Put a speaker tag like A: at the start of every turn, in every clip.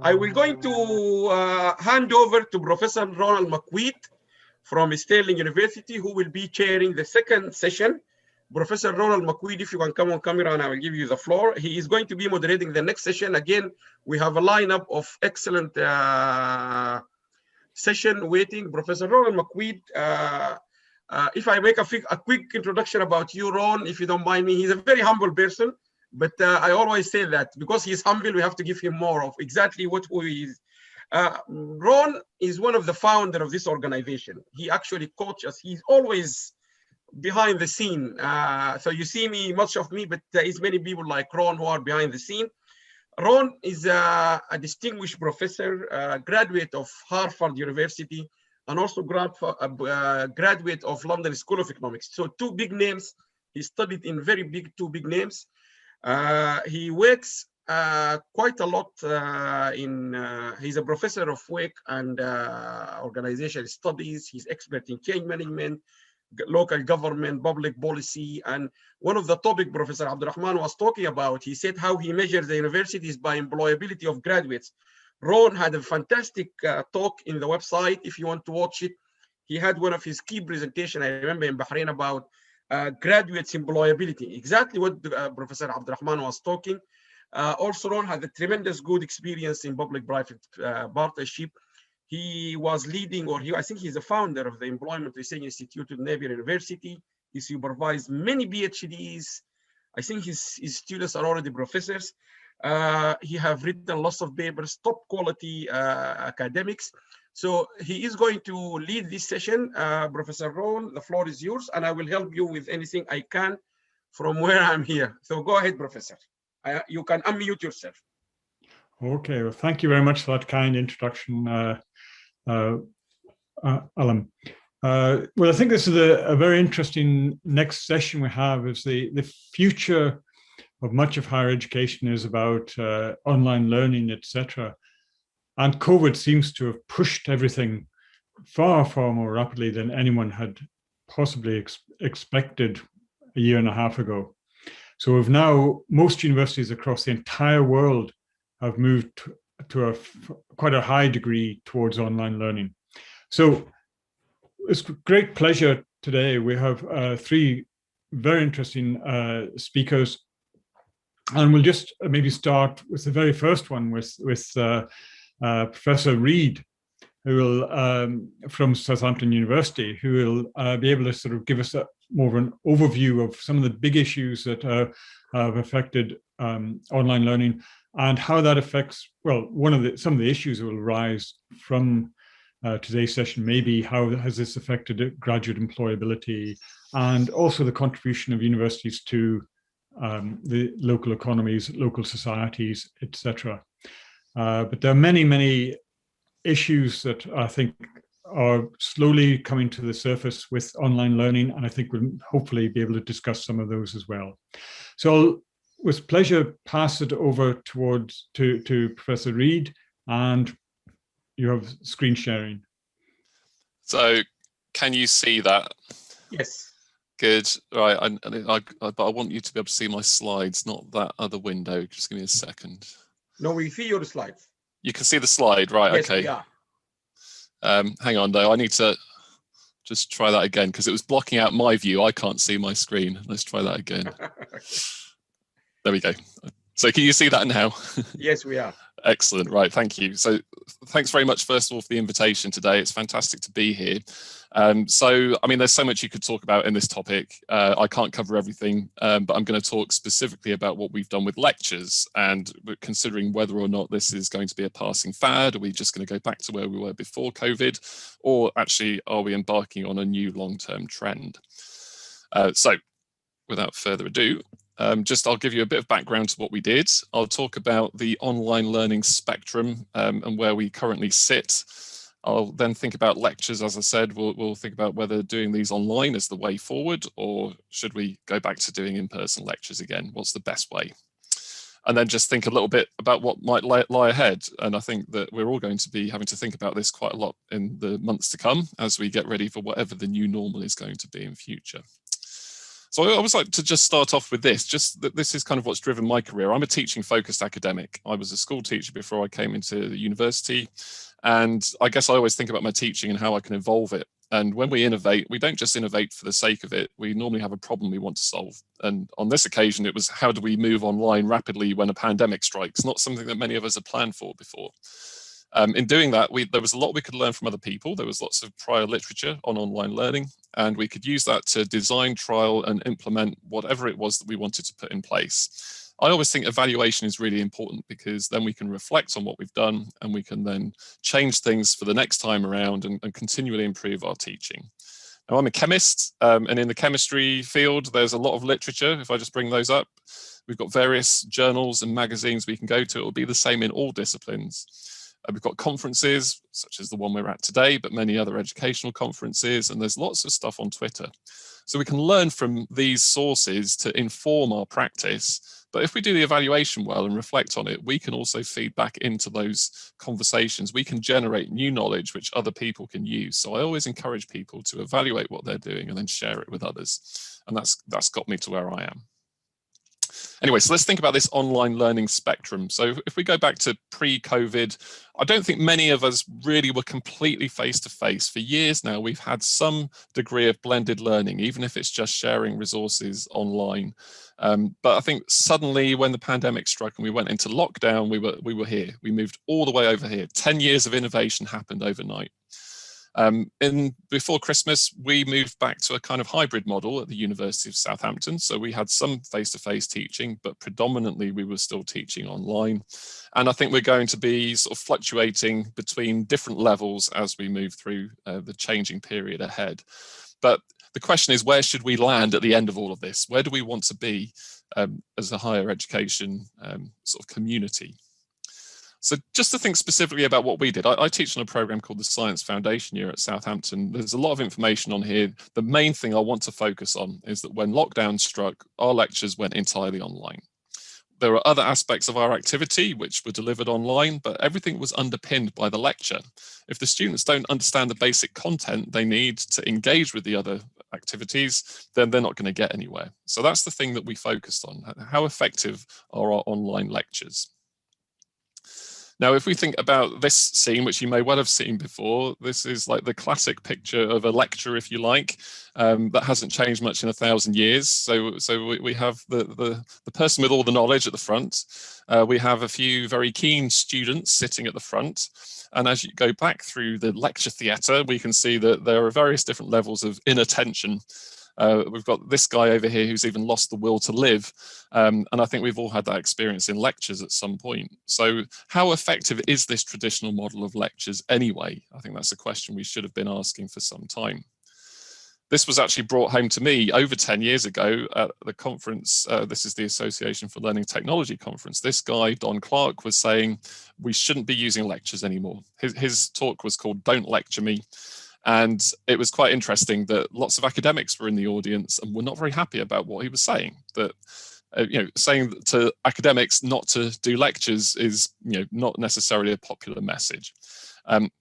A: I will going to hand over to Professor Ronald McQuaid from Stirling University, who will be chairing the second session. Professor Ronald McQuaid, if you can come on camera and I will give you the floor. He is going to be moderating the next session. Again, we have a lineup of excellent session waiting. Professor Ronald McQuaid, if I make a quick introduction about you, Ron, if you don't mind me, he's a very humble person, but I always say that because he's humble, we have to give him more of exactly who he is. Ron is one of the founders of this organization. He actually coaches us. He's always behind the scene. So you see me, much of me, but there is many people like Ron who are behind the scene. Ron is a distinguished professor, graduate of Harvard University, and also graduate of London School of Economics. So two big names. He studied in two big names. He works quite a lot he's a professor of work and organizational studies. He's expert in change management, local government, public policy. And one of the topics Professor Abdulrahman was talking about, he said how he measures the universities by employability of graduates. Ron had a fantastic talk in the website. If you want to watch it, he had one of his key presentations, I remember in Bahrain, about graduates' employability, exactly what Professor Abdulrahman was talking. Also, Ron had a tremendous good experience in public-private partnership. He was leading, I think he's the founder of the Employment Research Institute at Napier University. He supervised many PhDs. I think his students are already professors. He have written lots of papers, top quality academics. So he is going to lead this session. Professor Ron, the floor is yours, and I will help you with anything I can from where I'm here. So go ahead, Professor. You can unmute yourself.
B: Okay, well, thank you very much for that kind introduction, Alan. Well, I think this is a very interesting next session we have. Is the future of much of higher education is about online learning, etc. And COVID seems to have pushed everything far, far more rapidly than anyone had possibly expected a year and a half ago. So we've now, most universities across the entire world have moved to quite a high degree towards online learning. So it's a great pleasure today. We have three very interesting speakers, and we'll just maybe start with the very first one with Professor Reid, who will from Southampton University, who will be able to sort of give us more of an overview of some of the big issues that have affected online learning and how that affects, well, some of the issues that will arise from today's session, maybe how has this affected graduate employability, and also the contribution of universities to the local economies, local societies, etc. But there are many, many issues that I think are slowly coming to the surface with online learning, and I think we'll hopefully be able to discuss some of those as well. So I'll, with pleasure, pass it over to Professor Reid, and you have screen sharing.
C: So can you see that?
A: Yes.
C: Good. Right. But I want you to be able to see my slides, not that other window. Just give me a second.
A: No, we see your slides.
C: You can see the slide, right?
A: Yes,
C: okay.
A: Yeah.
C: Hang on, though. I need to just try that again because it was blocking out my view. I can't see my screen. Let's try that again. There we go. So can you see that now?
A: Yes, we are.
C: Excellent. Right. Thank you. So thanks very much, first of all, for the invitation today. It's fantastic to be here. So, I mean, there's so much you could talk about in this topic. I can't cover everything, but I'm going to talk specifically about what we've done with lectures and considering whether or not this is going to be a passing fad. Are we just going to go back to where we were before COVID? Or actually, are we embarking on a new long-term trend? So without further ado, I'll give you a bit of background to what we did. I'll talk about the online learning spectrum and where we currently sit. I'll then think about lectures. As I said, we'll think about whether doing these online is the way forward, or should we go back to doing in-person lectures again? What's the best way? And then just think a little bit about what might lie ahead. And I think that we're all going to be having to think about this quite a lot in the months to come as we get ready for whatever the new normal is going to be in future. So I always like to just start off with this, just that this is kind of what's driven my career. I'm a teaching focused academic. I was a school teacher before I came into the university. And I guess I always think about my teaching and how I can evolve it. And when we innovate, we don't just innovate for the sake of it. We normally have a problem we want to solve. And on this occasion, it was how do we move online rapidly when a pandemic strikes? Not something that many of us had planned for before. In doing that, there was a lot we could learn from other people. There was lots of prior literature on online learning, and we could use that to design, trial, and implement whatever it was that we wanted to put in place. I always think evaluation is really important because then we can reflect on what we've done and we can then change things for the next time around and continually improve our teaching. Now, I'm a chemist, and in the chemistry field, there's a lot of literature. If I just bring those up, we've got various journals and magazines we can go to. It will be the same in all disciplines. We've got conferences, such as the one we're at today, but many other educational conferences, and there's lots of stuff on Twitter. So we can learn from these sources to inform our practice. But if we do the evaluation well and reflect on it, we can also feed back into those conversations. We can generate new knowledge which other people can use. So I always encourage people to evaluate what they're doing and then share it with others. And that's got me to where I am. Anyway, so let's think about this online learning spectrum. So if we go back to pre-COVID, I don't think many of us really were completely face-to-face. For years now, we've had some degree of blended learning, even if it's just sharing resources online. But I think suddenly when the pandemic struck and we went into lockdown, we were here. We moved all the way over here. 10 years of innovation happened overnight. Before Christmas, we moved back to a kind of hybrid model at the University of Southampton. So we had some face-to-face teaching, but predominantly we were still teaching online. And I think we're going to be sort of fluctuating between different levels as we move through the changing period ahead. But the question is, where should we land at the end of all of this? Where do we want to be as a higher education sort of community? So just to think specifically about what we did, I teach on a program called the Science Foundation Year at Southampton. There's a lot of information on here. The main thing I want to focus on is that when lockdown struck, our lectures went entirely online. There are other aspects of our activity which were delivered online, but everything was underpinned by the lecture. If the students don't understand the basic content they need to engage with the other activities, then they're not going to get anywhere. So that's the thing that we focused on. How effective are our online lectures? Now, if we think about this scene, which you may well have seen before, this is like the classic picture of a lecture, if you like, that hasn't changed much in 1,000 years. So we have the person with all the knowledge at the front. We have a few very keen students sitting at the front. And as you go back through the lecture theatre, we can see that there are various different levels of inattention. We've got this guy over here who's even lost the will to live. And I think we've all had that experience in lectures at some point. So how effective is this traditional model of lectures anyway? I think that's a question we should have been asking for some time. This was actually brought home to me over 10 years ago at the conference. This is the Association for Learning Technology conference. This guy, Don Clark, was saying we shouldn't be using lectures anymore. His talk was called Don't Lecture Me. And it was quite interesting that lots of academics were in the audience and were not very happy about what he was saying. That saying to academics not to do lectures is not necessarily a popular message.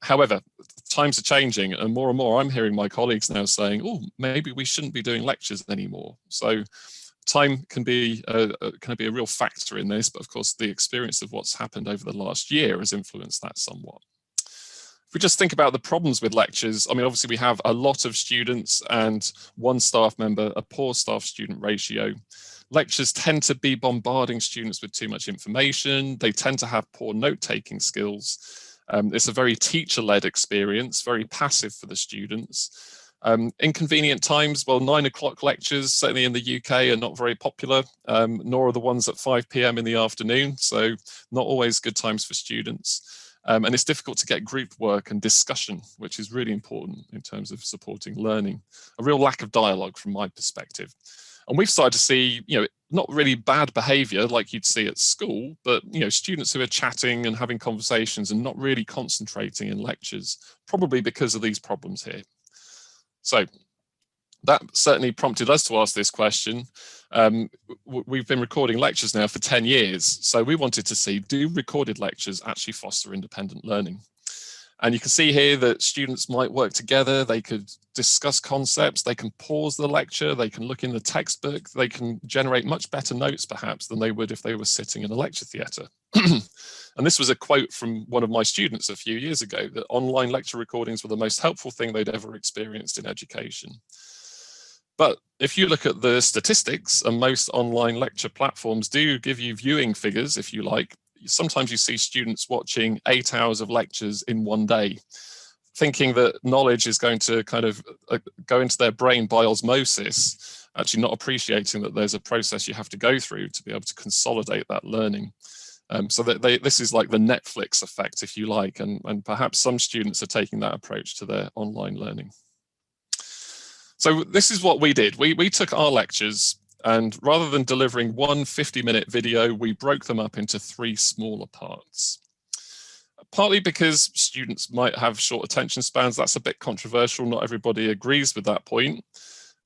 C: However, times are changing, and more I'm hearing my colleagues now saying, "Oh, maybe we shouldn't be doing lectures anymore." So time can be a real factor in this, but of course the experience of what's happened over the last year has influenced that somewhat. If we just think about the problems with lectures, I mean, obviously we have a lot of students and one staff member, a poor staff-student ratio. Lectures tend to be bombarding students with too much information. They tend to have poor note-taking skills. It's a very teacher-led experience, very passive for the students. Inconvenient times, well, 9 o'clock lectures, certainly in the UK, are not very popular, nor are the ones at 5 p.m. in the afternoon, so not always good times for students. And it's difficult to get group work and discussion, which is really important in terms of supporting learning. A real lack of dialogue from my perspective. And we've started to see, not really bad behavior like you'd see at school, but, students who are chatting and having conversations and not really concentrating in lectures, probably because of these problems here. So that certainly prompted us to ask this question. We've been recording lectures now for 10 years. So we wanted to see, do recorded lectures actually foster independent learning? And you can see here that students might work together, they could discuss concepts, they can pause the lecture, they can look in the textbook, they can generate much better notes perhaps than they would if they were sitting in a lecture theatre. And this was a quote from one of my students a few years ago, that online lecture recordings were the most helpful thing they'd ever experienced in education. But if you look at the statistics, and most online lecture platforms do give you viewing figures, if you like, sometimes you see students watching 8 hours of lectures in one day, thinking that knowledge is going to kind of go into their brain by osmosis, actually not appreciating that there's a process you have to go through to be able to consolidate that learning. So that this is like the Netflix effect, if you like, and perhaps some students are taking that approach to their online learning. So this is what we did. We took our lectures, and rather than delivering one 50-minute video, we broke them up into 3 smaller parts. Partly because students might have short attention spans. That's a bit controversial. Not everybody agrees with that point.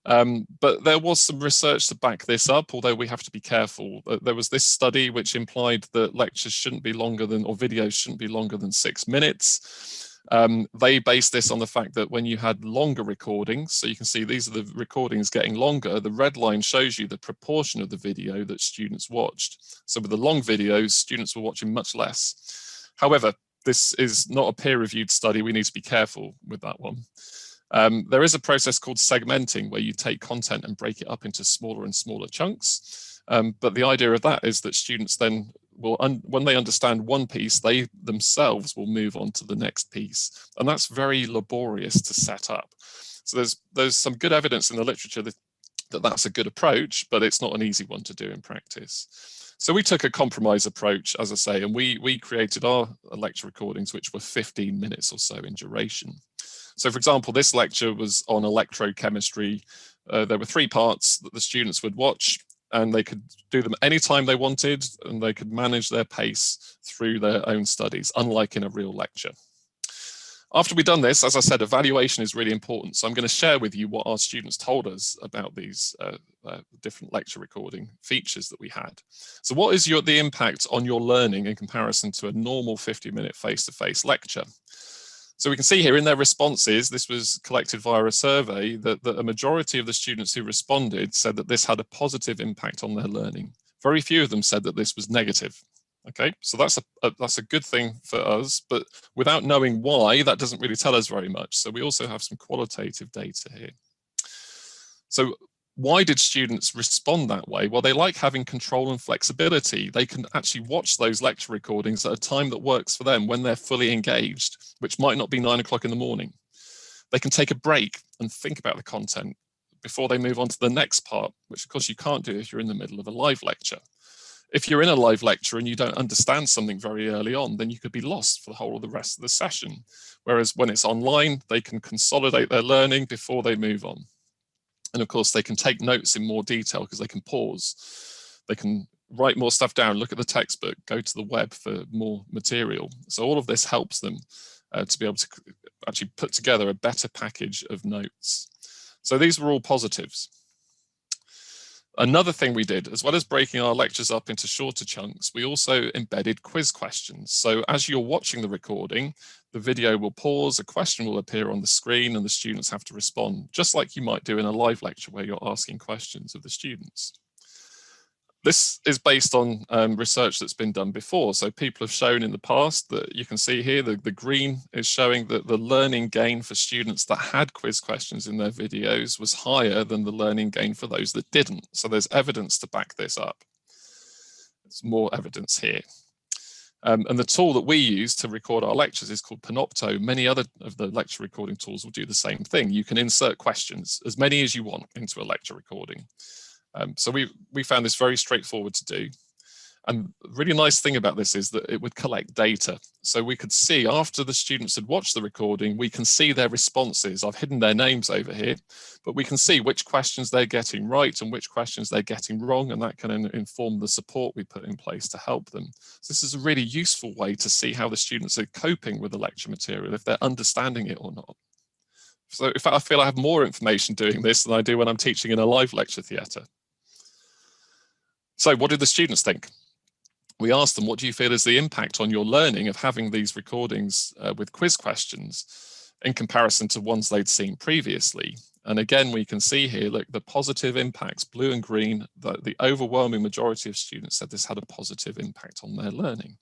C: But there was some research to back this up, although we have to be careful. There was this study which implied that lectures shouldn't be longer than, or videos shouldn't be longer than 6 minutes. They based this on the fact that when you had longer recordings, so you can see these are the recordings getting longer, the red line shows you the proportion of the video that students watched. So with the long videos, students were watching much less. However, this is not a peer-reviewed study. We need to be careful with that one. There is a process called segmenting, where you take content and break it up into smaller and smaller chunks. But the idea of that is that students then will, when they understand one piece, they themselves will move on to the next piece. And that's very laborious to set up. So there's some good evidence in the literature that that's a good approach, but it's not an easy one to do in practice. So we took a compromise approach, as I say, and we created our lecture recordings, which were 15 minutes or so in duration. So for example, this lecture was on electrochemistry. There were 3 parts that the students would watch, and they could do them anytime they wanted, and they could manage their pace through their own studies, unlike in a real lecture. After we've done this, as I said, evaluation is really important. So I'm going to share with you what our students told us about these different lecture recording features that we had. So what is the impact on your learning in comparison to a normal 50-minute face-to-face lecture? So we can see here in their responses, this was collected via a survey, that a majority of the students who responded said that this had a positive impact on their learning. Very few of them said that this was negative. Okay, so that's a good thing for us, but without knowing why, that doesn't really tell us very much. So we also have some qualitative data here. So why did students respond that way? Well, they like having control and flexibility. They can actually watch those lecture recordings at a time that works for them when they're fully engaged, which might not be 9 o'clock in the morning. They can take a break and think about the content before they move on to the next part, which of course you can't do if you're in the middle of a live lecture. If you're in a live lecture and you don't understand something very early on, then you could be lost for the whole of the rest of the session. Whereas when it's online, they can consolidate their learning before they move on. And of course, they can take notes in more detail because they can pause. They can write more stuff down, look at the textbook, go to the web for more material. So all of this helps them to be able to actually put together a better package of notes. So these were all positives. Another thing we did, as well as breaking our lectures up into shorter chunks, we also embedded quiz questions. So as you're watching the recording, the video will pause, a question will appear on the screen, and the students have to respond, just like you might do in a live lecture where you're asking questions of the students. This is based on research that's been done before. So people have shown in the past that you can see here, the green is showing that the learning gain for students that had quiz questions in their videos was higher than the learning gain for those that didn't. So there's evidence to back this up. There's more evidence here. And the tool that we use to record our lectures is called Panopto. Many other of the lecture recording tools will do the same thing. You can insert questions, as many as you want, into a lecture recording. So we found this very straightforward to do. And the really nice thing about this is that it would collect data. So we could see after the students had watched the recording, we can see their responses. I've hidden their names over here, but we can see which questions they're getting right and which questions they're getting wrong. And that can inform the support we put in place to help them. So this is a really useful way to see how the students are coping with the lecture material, if they're understanding it or not. So in fact, I feel I have more information doing this than I do when I'm teaching in a live lecture theatre. So what did the students think? we asked them, what do you feel is the impact on your learning of having these recordings with quiz questions in comparison to ones they'd seen previously? And again, we can see here, look, the positive impacts, blue and green, the overwhelming majority of students said this had a positive impact on their learning.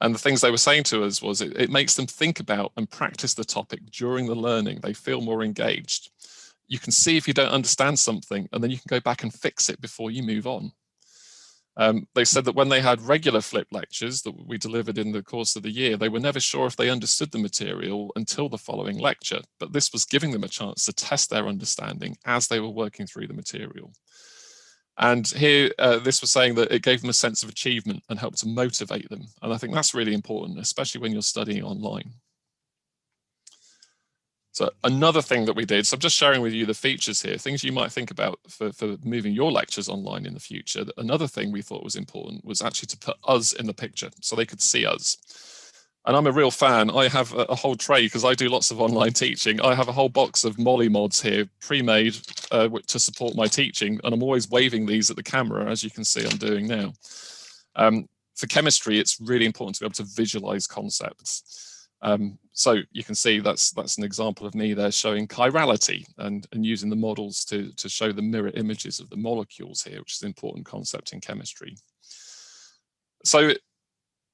C: And the things they were saying to us was it makes them think about and practice the topic during the learning. They feel more engaged. You can see if you don't understand something, and then you can go back and fix it before you move on. They said that when they had regular flipped lectures that we delivered in the course of the year, they were never sure if they understood the material until the following lecture, but this was giving them a chance to test their understanding as they were working through the material. And here, this was saying that it gave them a sense of achievement and helped to motivate them. And I think that's really important, especially when you're studying online. So another thing that we did, so I'm just sharing with you the features here, things you might think about for moving your lectures online in the future. Another thing we thought was important was actually to put us in the picture so they could see us. And I'm a real fan. I have a whole tray, because I do lots of online teaching. I have a whole box of Molly mods here, pre-made to support my teaching. And I'm always waving these at the camera, as you can see I'm doing now. For chemistry, it's really important to be able to visualize concepts. So you can see that's an example of me there showing chirality and using the models to show the mirror images of the molecules here, which is an important concept in chemistry. So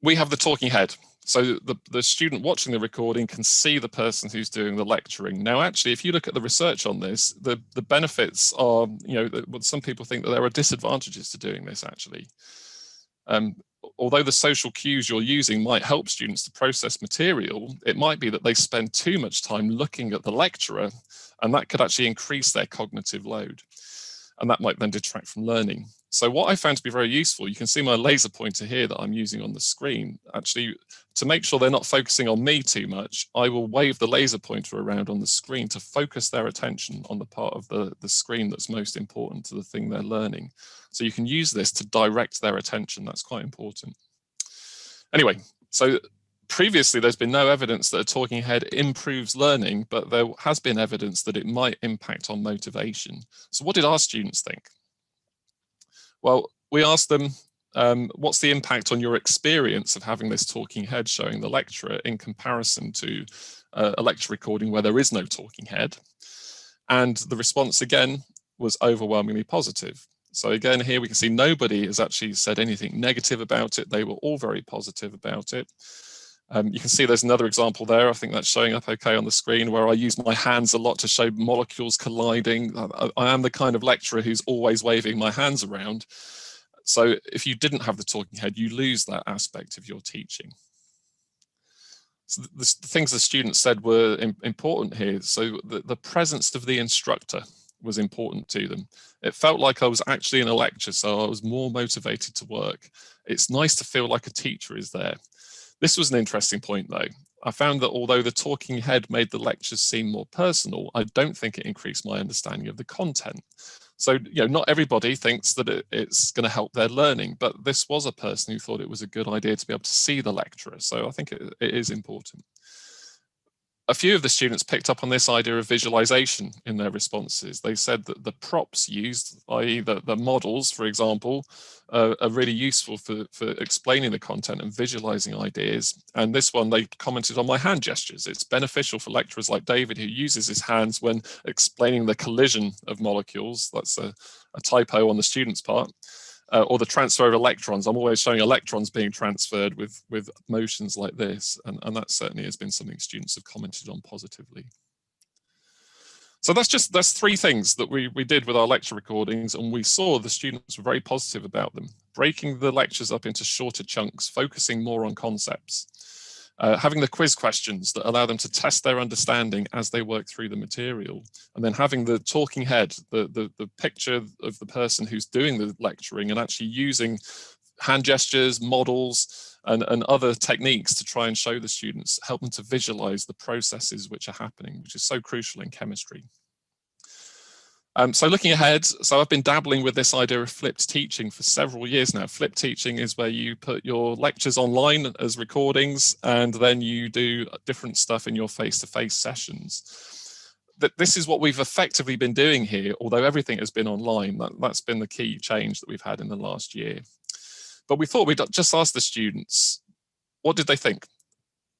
C: we have the talking head. So the student watching the recording can see the person who's doing the lecturing. Now, actually, if you look at the research on this, the benefits are, some people think that there are disadvantages to doing this, actually. Although the social cues you're using might help students to process material, it might be that they spend too much time looking at the lecturer, and that could actually increase their cognitive load. And that might then detract from learning. So what I found to be very useful, you can see my laser pointer here that I'm using on the screen. Actually, to make sure they're not focusing on me too much, I will wave the laser pointer around on the screen to focus their attention on the part of the screen that's most important to the thing they're learning. So you can use this to direct their attention. That's quite important. Anyway, so previously there's been no evidence that a talking head improves learning, but there has been evidence that it might impact on motivation. So what did our students think? Well, we asked them, what's the impact on your experience of having this talking head showing the lecturer in comparison to a lecture recording where there is no talking head? And the response again was overwhelmingly positive. So again, here we can see nobody has actually said anything negative about it. They were all very positive about it. You can see there's another example there. I think that's showing up okay on the screen, where I use my hands a lot to show molecules colliding. I am the kind of lecturer who's always waving my hands around. So if you didn't have the talking head, you lose that aspect of your teaching. So the things the students said were important here. So the presence of the instructor was important to them. It felt like I was actually in a lecture, so I was more motivated to work. It's nice to feel like a teacher is there. This was an interesting point, though. I found that although the talking head made the lectures seem more personal, I don't think it increased my understanding of the content. So, not everybody thinks that it's going to help their learning, but this was a person who thought it was a good idea to be able to see the lecturer. So I think it is important. A few of the students picked up on this idea of visualization in their responses. They said that the props used, i.e. the models, for example, are really useful for explaining the content and visualizing ideas. And this one, they commented on my hand gestures. It's beneficial for lecturers like David, who uses his hands when explaining the collision of molecules. That's a typo on the student's part. Or the transfer of electrons. I'm always showing electrons being transferred with motions like this. And that certainly has been something students have commented on positively. So that's three things that we did with our lecture recordings, and we saw the students were very positive about them. Breaking the lectures up into shorter chunks, focusing more on concepts. Having the quiz questions that allow them to test their understanding as they work through the material, and then having the talking head, the picture of the person who's doing the lecturing and actually using hand gestures, models, and other techniques to try and show the students, help them to visualize the processes which are happening, which is so crucial in chemistry. So looking ahead, so I've been dabbling with this idea of flipped teaching for several years now. Flipped teaching is where you put your lectures online as recordings, and then you do different stuff in your face-to-face sessions. This is what we've effectively been doing here, although everything has been online. That's been the key change that we've had in the last year. But we thought we'd just ask the students, what did they think?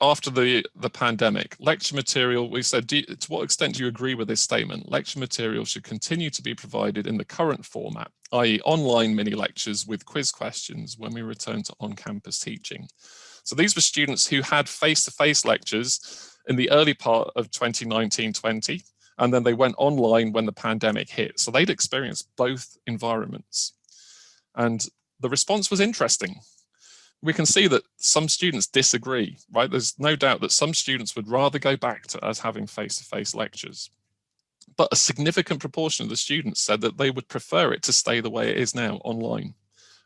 C: After the pandemic, lecture material, we said, to what extent do you agree with this statement? Lecture material should continue to be provided in the current format, i.e. online mini lectures with quiz questions when we return to on-campus teaching. So these were students who had face-to-face lectures in the early part of 2019-20, and then they went online when the pandemic hit. So they'd experienced both environments. And the response was interesting. We can see that some students disagree, right? There's no doubt that some students would rather go back to us having face-to-face lectures. But a significant proportion of the students said that they would prefer it to stay the way it is now, online.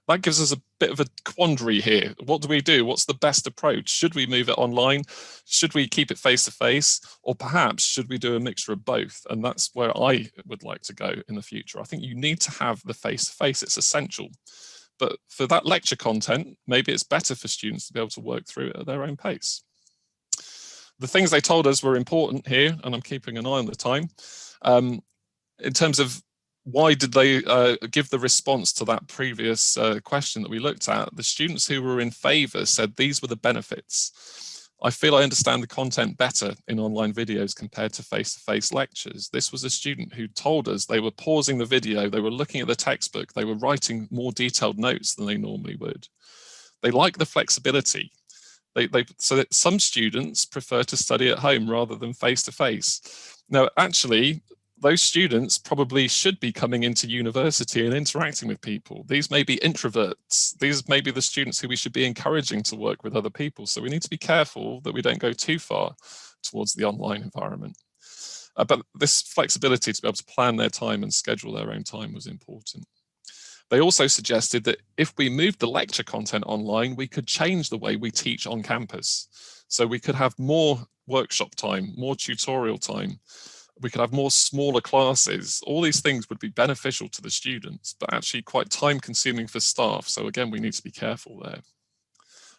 C: That gives us a bit of a quandary here. What do we do? What's the best approach? Should we move it online? Should we keep it face-to-face? Or perhaps should we do a mixture of both? And that's where I would like to go in the future. I think you need to have the face-to-face. It's essential. But for that lecture content, maybe it's better for students to be able to work through it at their own pace. The things they told us were important here, and I'm keeping an eye on the time. In terms of why did they give the response to that previous question that we looked at, the students who were in favour said these were the benefits. I feel I understand the content better in online videos compared to face-to-face lectures. This was a student who told us they were pausing the video, they were looking at the textbook, they were writing more detailed notes than they normally would. They like the flexibility. So that some students prefer to study at home rather than face-to-face. Now, actually, those students probably should be coming into university and interacting with people. These may be introverts. These may be the students who we should be encouraging to work with other people. So we need to be careful that we don't go too far towards the online environment. But this flexibility to be able to plan their time and schedule their own time was important. They also suggested that if we moved the lecture content online, we could change the way we teach on campus. So we could have more workshop time, more tutorial time. We could have more smaller classes. All these things would be beneficial to the students, but actually quite time consuming for staff. So again, we need to be careful there.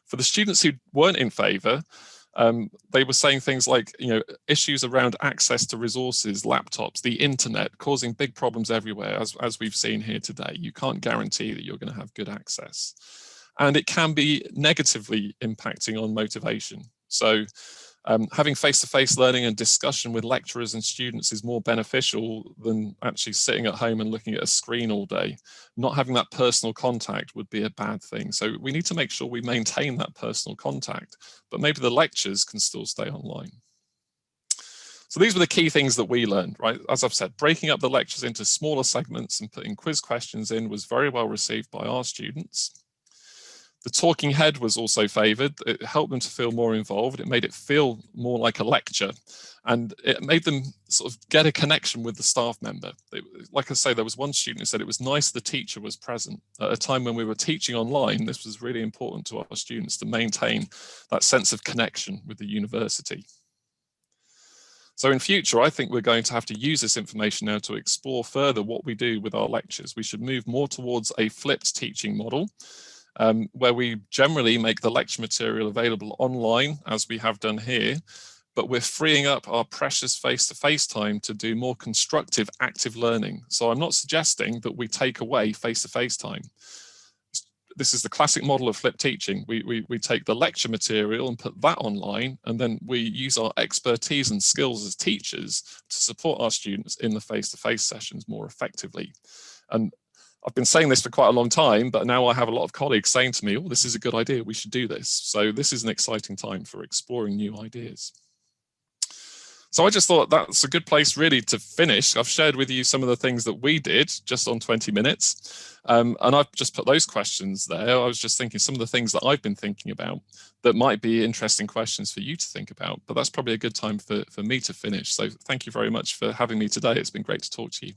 C: For the students who weren't in favour, they were saying things like, issues around access to resources, laptops, the internet, causing big problems everywhere, as we've seen here today. You can't guarantee that you're going to have good access. And it can be negatively impacting on motivation. So having face-to-face learning and discussion with lecturers and students is more beneficial than actually sitting at home and looking at a screen all day. Not having that personal contact would be a bad thing. So we need to make sure we maintain that personal contact, but maybe the lectures can still stay online. So these were the key things that we learned, right? As I've said, breaking up the lectures into smaller segments and putting quiz questions in was very well received by our students. The talking head was also favoured. It helped them to feel more involved. It made it feel more like a lecture, and it made them sort of get a connection with the staff member. Like I say, there was one student who said it was nice the teacher was present. At a time when we were teaching online, this was really important to our students to maintain that sense of connection with the university. So in future, I think we're going to have to use this information now to explore further what we do with our lectures. We should move more towards a flipped teaching model, where we generally make the lecture material available online, as we have done here, but we're freeing up our precious face-to-face time to do more constructive, active learning. So I'm not suggesting that we take away face-to-face time. This is the classic model of flipped teaching. We take the lecture material and put that online, and then we use our expertise and skills as teachers to support our students in the face-to-face sessions more effectively. And I've been saying this for quite a long time, but now I have a lot of colleagues saying to me, oh, this is a good idea, we should do this. So this is an exciting time for exploring new ideas. So I just thought that's a good place really to finish. I've shared with you some of the things that we did just on 20 minutes. And I've just put those questions there. I was just thinking some of the things that I've been thinking about that might be interesting questions for you to think about, but that's probably a good time for me to finish. So thank you very much for having me today. It's been great to talk to you.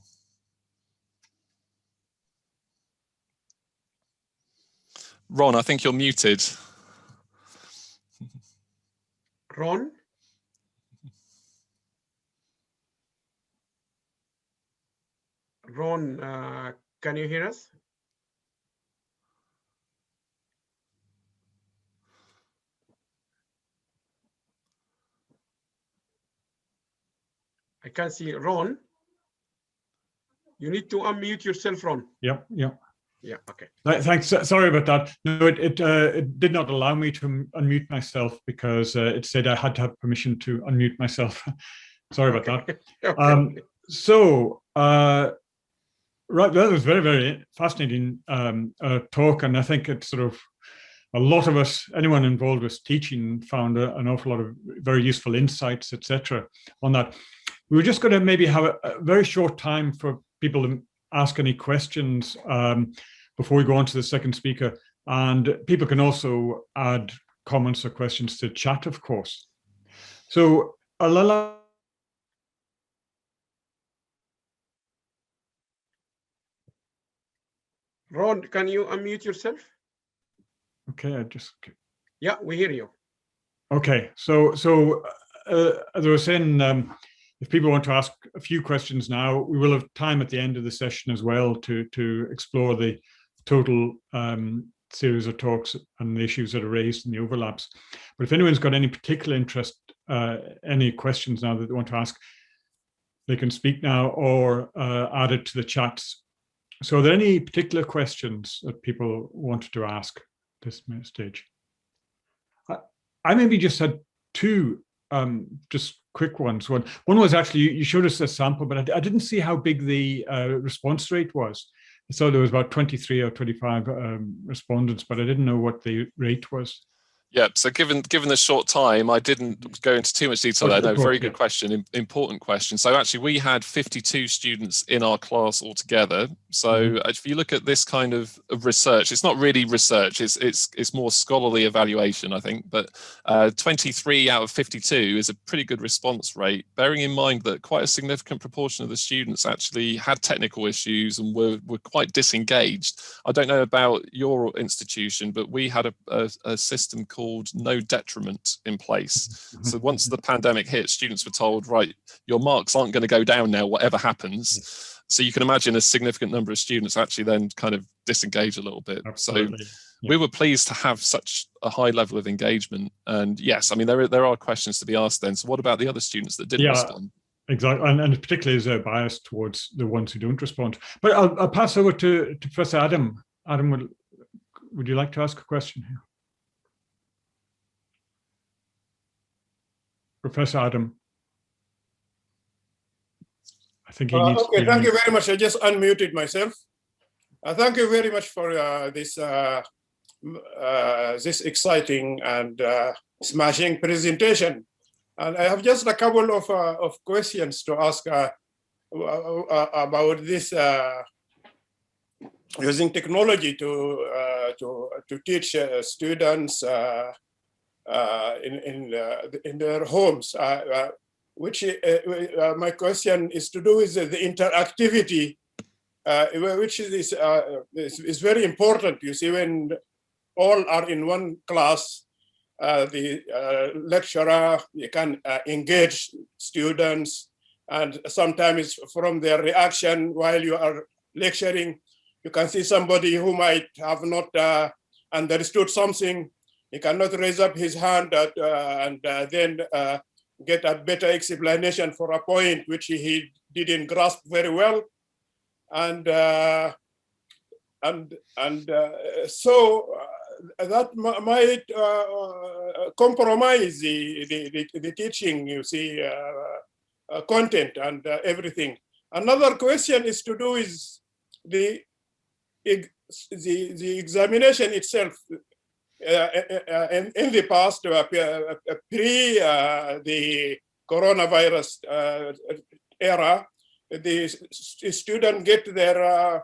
C: Ron, I think you're muted.
A: Ron? Ron, can you hear us? I can't see Ron. You need to unmute yourself, Ron.
B: Yep.
A: Yeah, okay.
B: Thanks. Sorry about that. No, it did not allow me to unmute myself because it said I had to have permission to unmute myself. Sorry about that.
A: Okay.
B: Right, that was very, very fascinating talk, and I think it's sort of a lot of us, anyone involved with teaching, found an awful lot of very useful insights, etc. on that. We were just going to maybe have a very short time for people to ask any questions before we go on to the second speaker, and people can also add comments or questions to chat, of course. So Alala.
A: Ron, can you unmute yourself?
B: Okay,
A: Yeah, we hear you.
B: Okay, so as I was saying, if people want to ask a few questions now, we will have time at the end of the session as well to explore the total series of talks and the issues that are raised in the overlaps. But if anyone's got any particular interest, any questions now that they want to ask, they can speak now or add it to the chats. So are there any particular questions that people wanted to ask at this stage? I maybe just had two just quick ones. One was actually, you showed us a sample, but I didn't see how big the response rate was. So there was about 23 or 25 respondents, but I didn't know what the rate was.
C: Yeah, so given the short time, I didn't go into too much detail there. No, very good question, important question. So actually, we had 52 students in our class altogether. So if you look at this kind of research, it's not really research, it's more scholarly evaluation, I think. But 23 out of 52 is a pretty good response rate, bearing in mind that quite a significant proportion of the students actually had technical issues and were quite disengaged. I don't know about your institution, but we had a system called no detriment in place. So once the pandemic hit, students were told, right, your marks aren't going to go down now, whatever happens. So you can imagine a significant number of students actually then kind of disengage a little bit. Absolutely. So we were pleased to have such a high level of engagement. And yes, I mean, there are questions to be asked then. So what about the other students that didn't respond?
B: Exactly, and particularly is a bias towards the ones who don't respond. But I'll pass over to Professor Adam. Adam, would you like to ask a question here? Professor Adam. I think he needs
D: okay, thank you very much. I just unmuted myself. Thank you very much for this exciting and smashing presentation. And I have just a couple of questions to ask about this using technology to teach students in their homes, which my question is to do with the interactivity, which is very important. You see, when all are in one class, the lecturer can engage students, and sometimes from their reaction while you are lecturing, you can see somebody who might have not understood something. He cannot raise up his hand and then get a better explanation for a point which he didn't grasp very well, and so that might compromise the teaching, you see, content and everything. Another question is to do with the examination itself. In the past, pre the coronavirus era, the students get their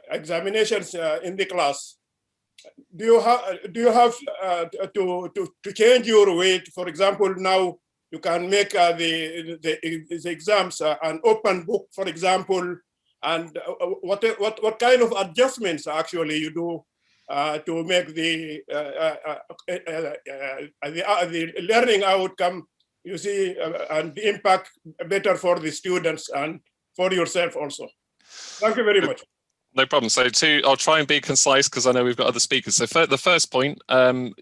D: examinations in the class. Do you have to change your way? For example, now you can make the exams an open book, for example, and what kind of adjustments actually you do to make the learning outcome, you see, and the impact better for the students and for yourself also. Thank you very much.
C: No problem. So I'll try and be concise because I know we've got other speakers. So the first point,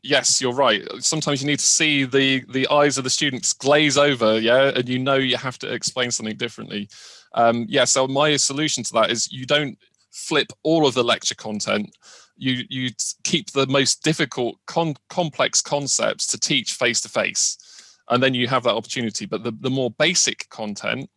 C: yes, you're right. Sometimes you need to see the eyes of the students glaze over, yeah, and you know you have to explain something differently. Yeah, so my solution to that is you don't flip all of the lecture content. You keep the most difficult, complex concepts to teach face-to-face, and then you have that opportunity. But the more basic content,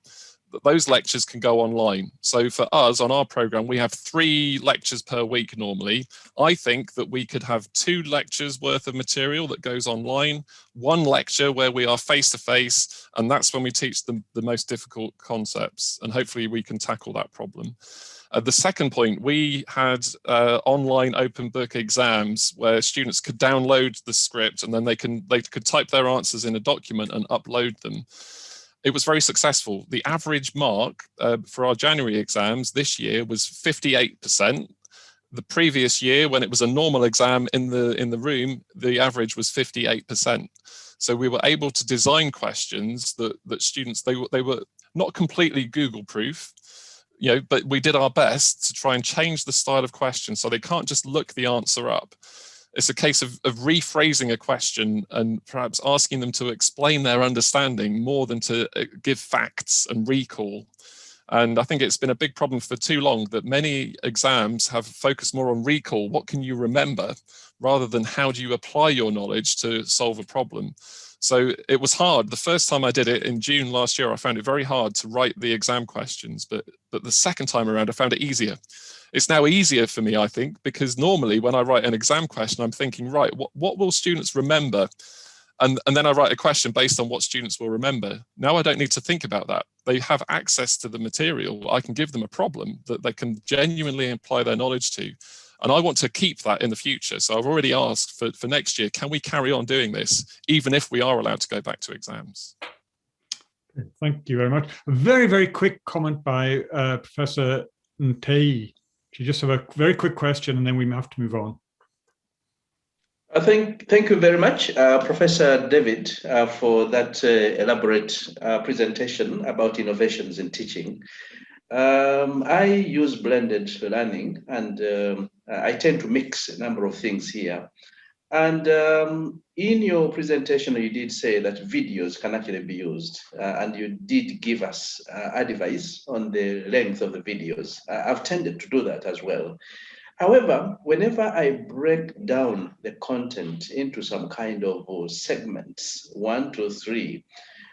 C: those lectures can go online. So for us on our program, we have 3 lectures per week normally. I think that we could have 2 lectures worth of material that goes online, 1 lecture where we are face-to-face, and that's when we teach them the most difficult concepts, and hopefully we can tackle that problem. The second point, we had online open book exams where students could download the script, and then they could type their answers in a document and upload them. It was very successful. The average mark for our January exams this year was 58%. The previous year, when it was a normal exam in the room, the average was 58%. So we were able to design questions that students, they were not completely Google proof, but we did our best to try and change the style of question so they can't just look the answer up. It's a case of rephrasing a question and perhaps asking them to explain their understanding more than to give facts and recall. And I think it's been a big problem for too long that many exams have focused more on recall, what can you remember, rather than how do you apply your knowledge to solve a problem. So it was hard. The first time I did it in June last year, I found it very hard to write the exam questions, but the second time around, I found it easier. It's now easier for me, I think, because normally when I write an exam question, I'm thinking, right, what will students remember? And then I write a question based on what students will remember. Now I don't need to think about that. They have access to the material. I can give them a problem that they can genuinely apply their knowledge to. And I want to keep that in the future. So I've already asked for next year, can we carry on doing this, even if we are allowed to go back to exams?
B: Thank you very much. A very, very quick comment by Professor Ntei. You just have a very quick question and then we have to move on.
E: Thank you very much, Professor David, for that elaborate presentation about innovations in teaching. I use blended learning, and I tend to mix a number of things here. And in your presentation, you did say that videos can actually be used, and you did give us advice on the length of the videos. I've tended to do that as well. However, whenever I break down the content into some kind of segments, 1, 2, 3,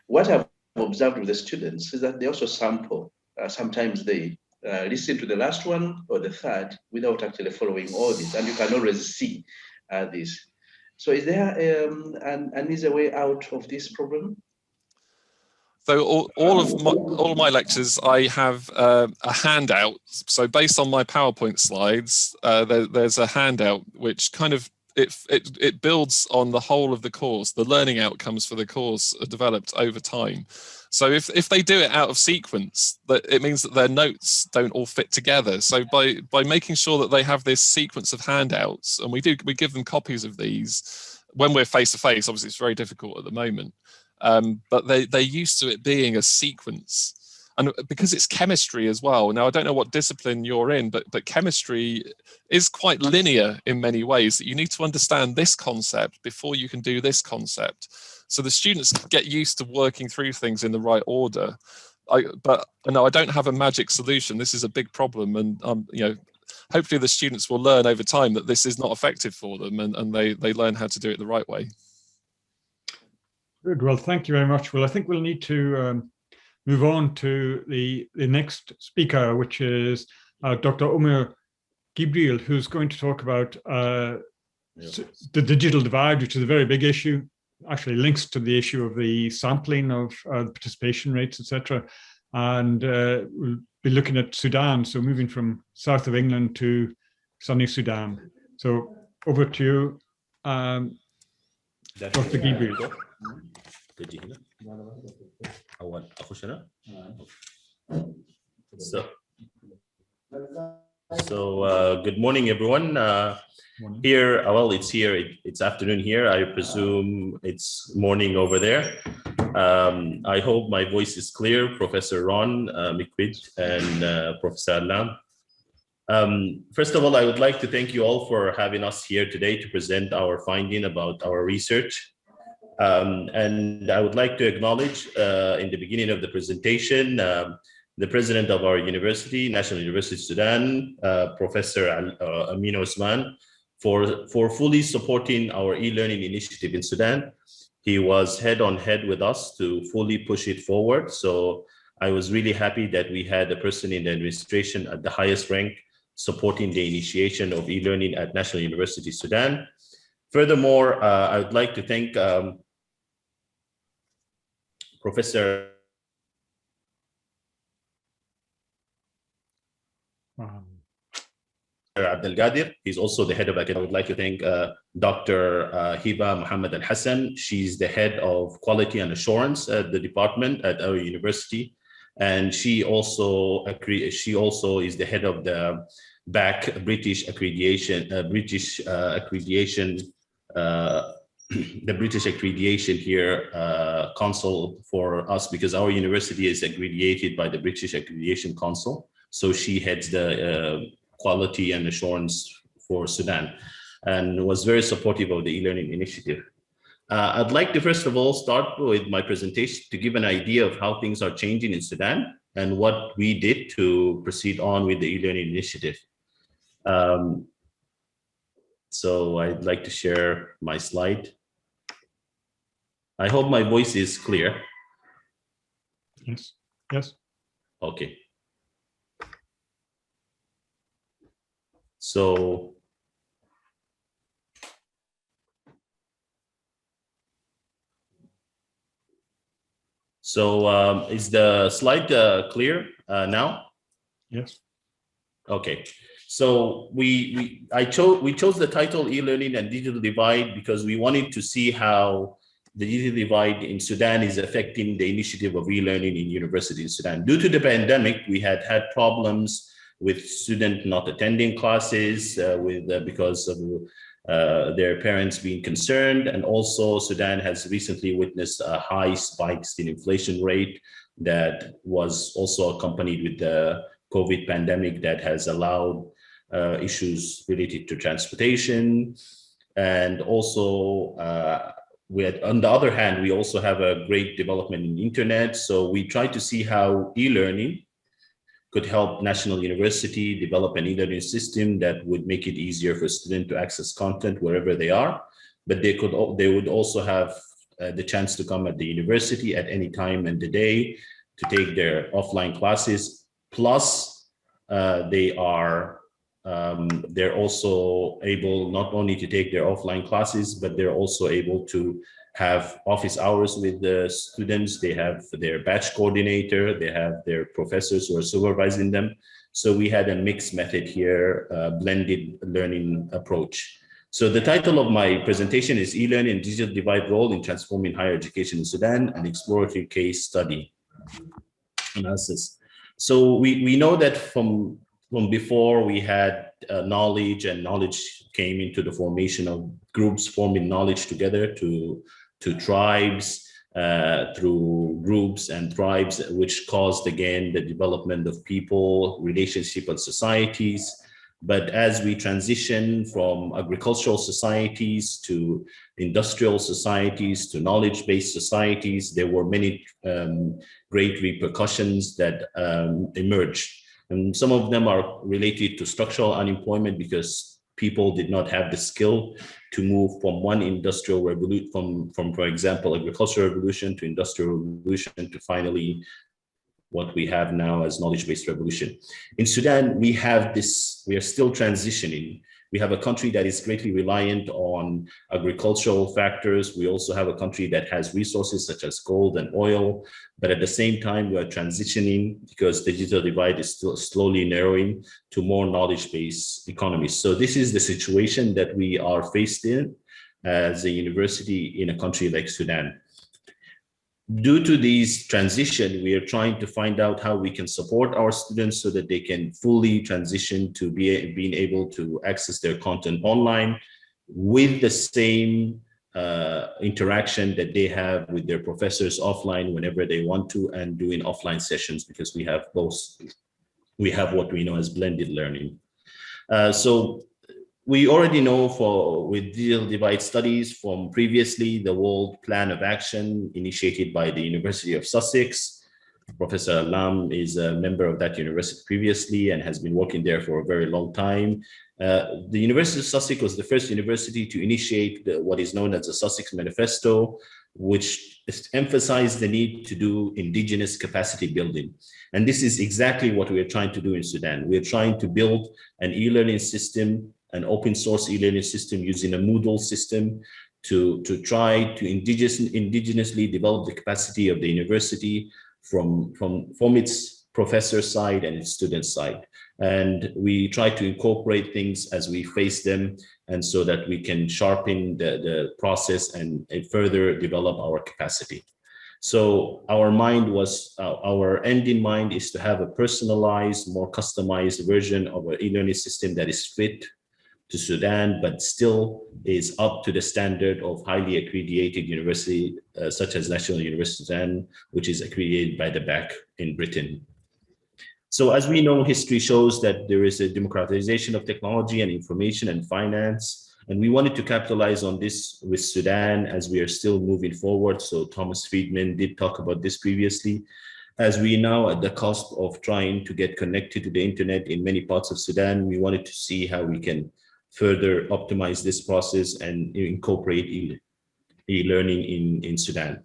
E: what I've observed with the students is that they also sample. Sometimes they listen to the last one or the third without actually following all this, and you can always see this. So is there an easy way out of this problem?
C: So all of my lectures, I have a handout. So based on my PowerPoint slides, there's a handout which kind of it builds on the whole of the course. The learning outcomes for the course are developed over time. So if they do it out of sequence, it means that their notes don't all fit together. So by making sure that they have this sequence of handouts, and we give them copies of these when we're face to face. Obviously, it's very difficult at the moment. But they're used to it being a sequence, and because it's chemistry as well. Now I don't know what discipline you're in, but chemistry is quite linear in many ways, that you need to understand this concept before you can do this concept. So the students get used to working through things in the right order. But no, I don't have a magic solution. This is a big problem, and hopefully the students will learn over time that this is not effective for them, and they learn how to do it the right way.
B: Good. Well, thank you very much. Well, I think we'll need to move on to the next speaker, which is Dr. Omer Gibreel, who's going to talk about the digital divide, which is a very big issue, actually links to the issue of the sampling of participation rates, etc. And we'll be looking at Sudan, so moving from south of England to sunny Sudan. So over to you, Dr. Gibreel.
F: So good morning, everyone. Here, well, it's afternoon here. I presume it's morning over there. I hope my voice is clear, Professor Ron, McQuaid, and Professor Ahmad. First of all, I would like to thank you all for having us here today to present our finding about our research. And I would like to acknowledge in the beginning of the presentation the president of our university, National University of Sudan, Professor Amir A, for fully supporting our e-learning initiative in Sudan. He was head on head with us to fully push it forward. So I was really happy that we had a person in the administration at the highest rank supporting the initiation of e-learning at National University of Sudan. Furthermore, I would like to thank Professor Abdulgadir. He's also the head of academic. I would like to thank Dr. Hiba Muhammad Al-Hassan. She's the head of quality and assurance at the department at our university. And she also is the head of the BAC British accreditation, the British accreditation here council for us, because our university is accredited by the British Accreditation Council. So she heads the quality and assurance for Sudan and was very supportive of the e-learning initiative. I'd like to first of all start with my presentation to give an idea of how things are changing in Sudan and what we did to proceed on with the e-learning initiative. So I'd like to share my slide. I hope my voice is clear.
B: Yes. Yes.
F: Okay. So is the slide clear now?
B: Yes.
F: Okay. So we chose the title E-Learning and Digital Divide because we wanted to see how the digital divide in Sudan is affecting the initiative of e-learning in university in Sudan. Due to the pandemic, we had problems with students not attending classes because of their parents being concerned. And also Sudan has recently witnessed a high spikes in inflation rate that was also accompanied with the COVID pandemic that has allowed issues related to transportation. And also on the other hand, we also have a great development in the internet. So we try to see how e-learning could help National University develop an e-learning system that would make it easier for students to access content wherever they are. But they would also have the chance to come at the university at any time in the day to take their offline classes. Plus, they're also able not only to take their offline classes, but they're also able to have office hours with the students. They have their batch coordinator, they have their professors who are supervising them. So we had a mixed method here, blended learning approach. So the title of my presentation is E-Learning and Digital Divide Role in Transforming Higher Education in Sudan, an Exploratory Case Study Analysis. So we know that from before we had knowledge, and knowledge came into the formation of groups forming knowledge together to tribes through groups and tribes, which caused again the development of people, relationship and societies. But as we transition from agricultural societies to industrial societies to knowledge-based societies, there were many great repercussions that emerged. And some of them are related to structural unemployment because people did not have the skill to move from one industrial revolution, from for example, agricultural revolution to industrial revolution to finally what we have now as knowledge-based revolution. In Sudan, we are still transitioning. We have a country that is greatly reliant on agricultural factors. We also have a country that has resources such as gold and oil, but at the same time, we are transitioning because the digital divide is still slowly narrowing to more knowledge-based economies. So this is the situation that we are faced in as a university in a country like Sudan. Due to these transition, we are trying to find out how we can support our students so that they can fully transition to being able to access their content online with the same interaction that they have with their professors offline whenever they want to, and doing offline sessions, because we have both. We have what we know as blended learning. So we already know with digital divide studies from previously the World Plan of Action initiated by the University of Sussex, Professor Lam is a member of that university previously and has been working there for a very long time. The University of Sussex was the first university to initiate what is known as the Sussex Manifesto, which emphasized the need to do indigenous capacity building. And this is exactly what we are trying to do in Sudan. We are trying to build an e-learning system, an open source e-learning system using a Moodle system to try to indigenously develop the capacity of the university from its professor side and its student side. And we try to incorporate things as we face them, and so that we can sharpen the process and further develop our capacity. So our end in mind is to have a personalized, more customized version of an e-learning system that is fit to Sudan, but still is up to the standard of highly accredited university, such as National University of Sudan, which is accredited by the BAC in Britain. So as we know, history shows that there is a democratization of technology and information and finance, and we wanted to capitalize on this with Sudan as we are still moving forward. So Thomas Friedman did talk about this previously. As we now at the cusp of trying to get connected to the internet in many parts of Sudan, we wanted to see how we can further optimize this process and incorporate e-learning in Sudan.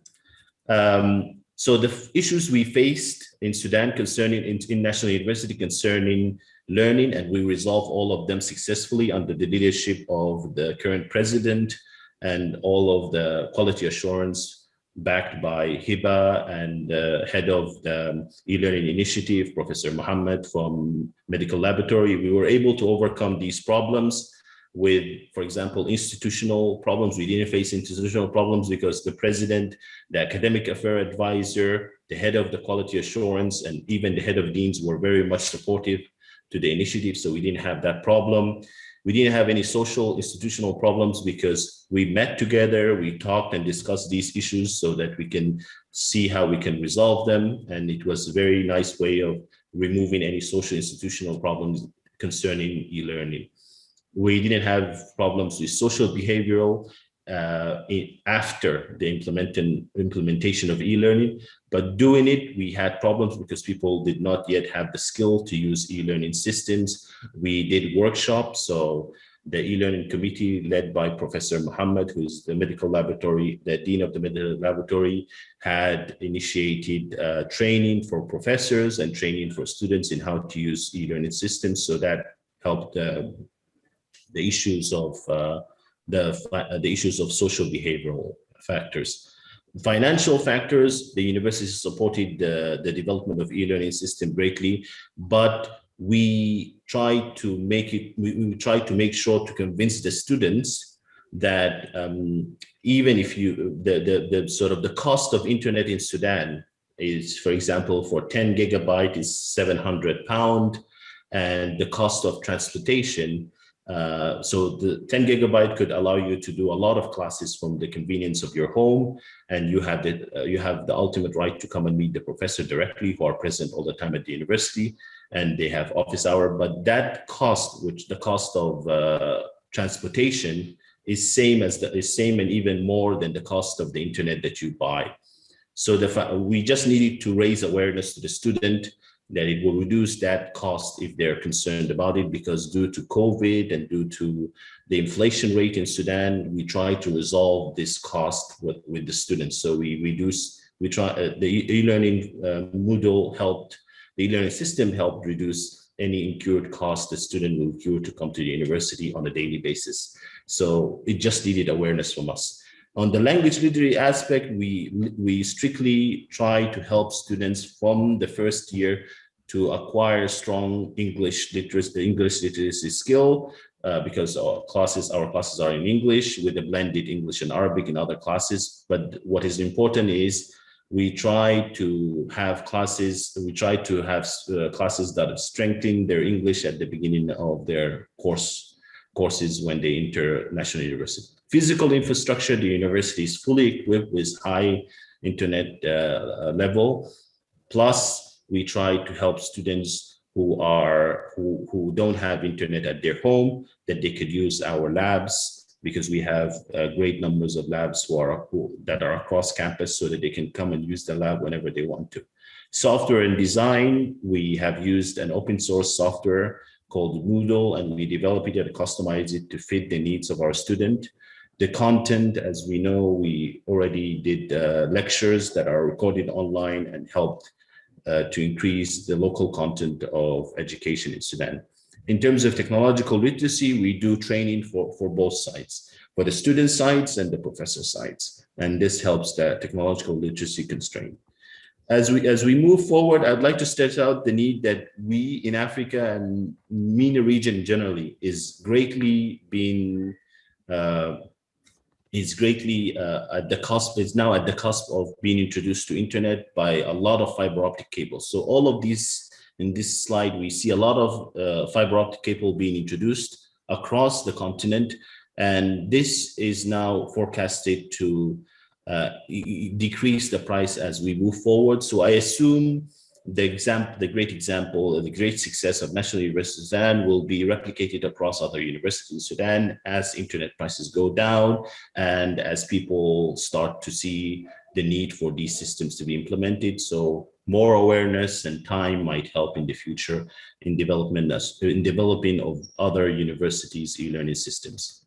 F: So the issues we faced in Sudan concerning in National University concerning learning, and we resolved all of them successfully under the leadership of the current president and all of the quality assurance backed by HIBA and the head of the e-learning initiative, Professor Muhammad from Medical Laboratory. We were able to overcome these problems with, for example, institutional problems. We didn't face institutional problems because the president, the academic affair advisor, the head of the quality assurance, and even the head of deans were very much supportive to the initiative. So we didn't have that problem. We didn't have any social institutional problems because we met together, we talked and discussed these issues so that we can see how we can resolve them. And it was a very nice way of removing any social institutional problems concerning e-learning. We didn't have problems with social behavioral after the implementation of e-learning, but doing it, we had problems because people did not yet have the skill to use e-learning systems. We did workshops, so the e-learning committee led by Professor Muhammad, who's the medical laboratory, the dean of the medical laboratory, had initiated training for professors and training for students in how to use e-learning systems. So that helped the issues of social behavioral factors. Financial factors, the university supported the development of e-learning system greatly, but we tried to make sure to convince the students that even if the sort of the cost of internet in Sudan is, for example, for 10 gigabyte is £700, and the cost of transportation. So the 10 gigabyte could allow you to do a lot of classes from the convenience of your home, and you have the ultimate right to come and meet the professor directly, who are present all the time at the university, and they have office hour. But that cost, which the cost of transportation, is same and even more than the cost of the internet that you buy. So we just needed to raise awareness to the student that it will reduce that cost if they're concerned about it, because due to COVID and due to the inflation rate in Sudan, we try to resolve this cost with the students. So the e-learning Moodle helped, the e-learning system helped reduce any incurred cost the student will incur to come to the university on a daily basis. So it just needed awareness from us. On the language literacy aspect, we strictly try to help students from the first year to acquire strong English literacy skill, because our classes are in English with a blended English and Arabic in other classes. But what is important is we try to have classes that strengthen their English at the beginning of their courses when they enter National University. Physical infrastructure, the university is fully equipped with high internet level. Plus, we try to help students who don't have internet at their home, that they could use our labs because we have great numbers of labs that are across campus so that they can come and use the lab whenever they want to. Software and design, we have used an open source software called Moodle, and we develop it and customize it to fit the needs of our student. The content, as we know, we already did lectures that are recorded online and helped to increase the local content of education in Sudan. In terms of technological literacy, we do training for both sides, for the student sides and the professor sides, and this helps the technological literacy constraint. As we move forward, I'd like to stress out the need that we in Africa and MENA region generally is greatly being at the cusp, is now at the cusp of being introduced to internet by a lot of fiber optic cables. So all of these, in this slide, we see a lot of fiber optic cable being introduced across the continent, and this is now forecasted to decrease the price as we move forward. So I assume the great example, the great success of National University of Sudan will be replicated across other universities in Sudan as internet prices go down and as people start to see the need for these systems to be implemented. So more awareness and time might help in the future in developing of other universities' e-learning systems.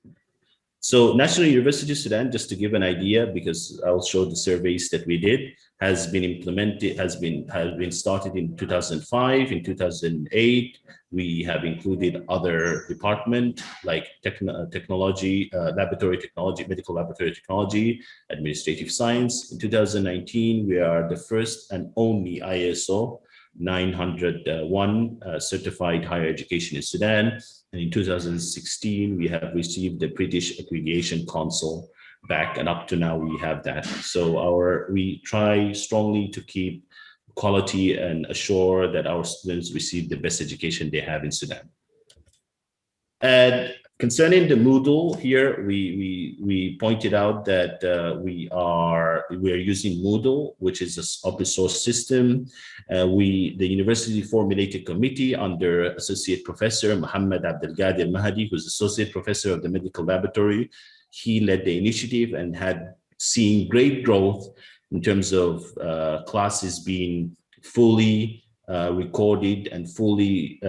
F: So National University of Sudan, just to give an idea, because I'll show the surveys that we did, has been implemented, has been started in 2005. In 2008, we have included other departments like technology, laboratory technology, medical laboratory technology, administrative science. In 2019, we are the first and only ISO 901 certified higher education in Sudan. And in 2016, we have received the British Accreditation Council back, and up to now we have that. So we try strongly to keep quality and assure that our students receive the best education they have in Sudan. And concerning the Moodle here, we pointed out that we are using Moodle, which is an open source system. The university formulated a committee under Associate Professor Muhammad Abdulgadir Mahdi, who's Associate Professor of the Medical Laboratory. He led the initiative and had seen great growth in terms of classes being fully recorded and fully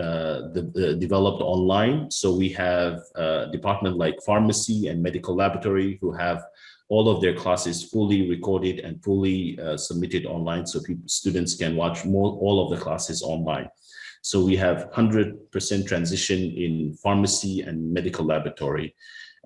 F: developed online. So we have a department like pharmacy and medical laboratory who have all of their classes fully recorded and fully submitted online, so students can watch all of the classes online. So we have 100% transition in pharmacy and medical laboratory.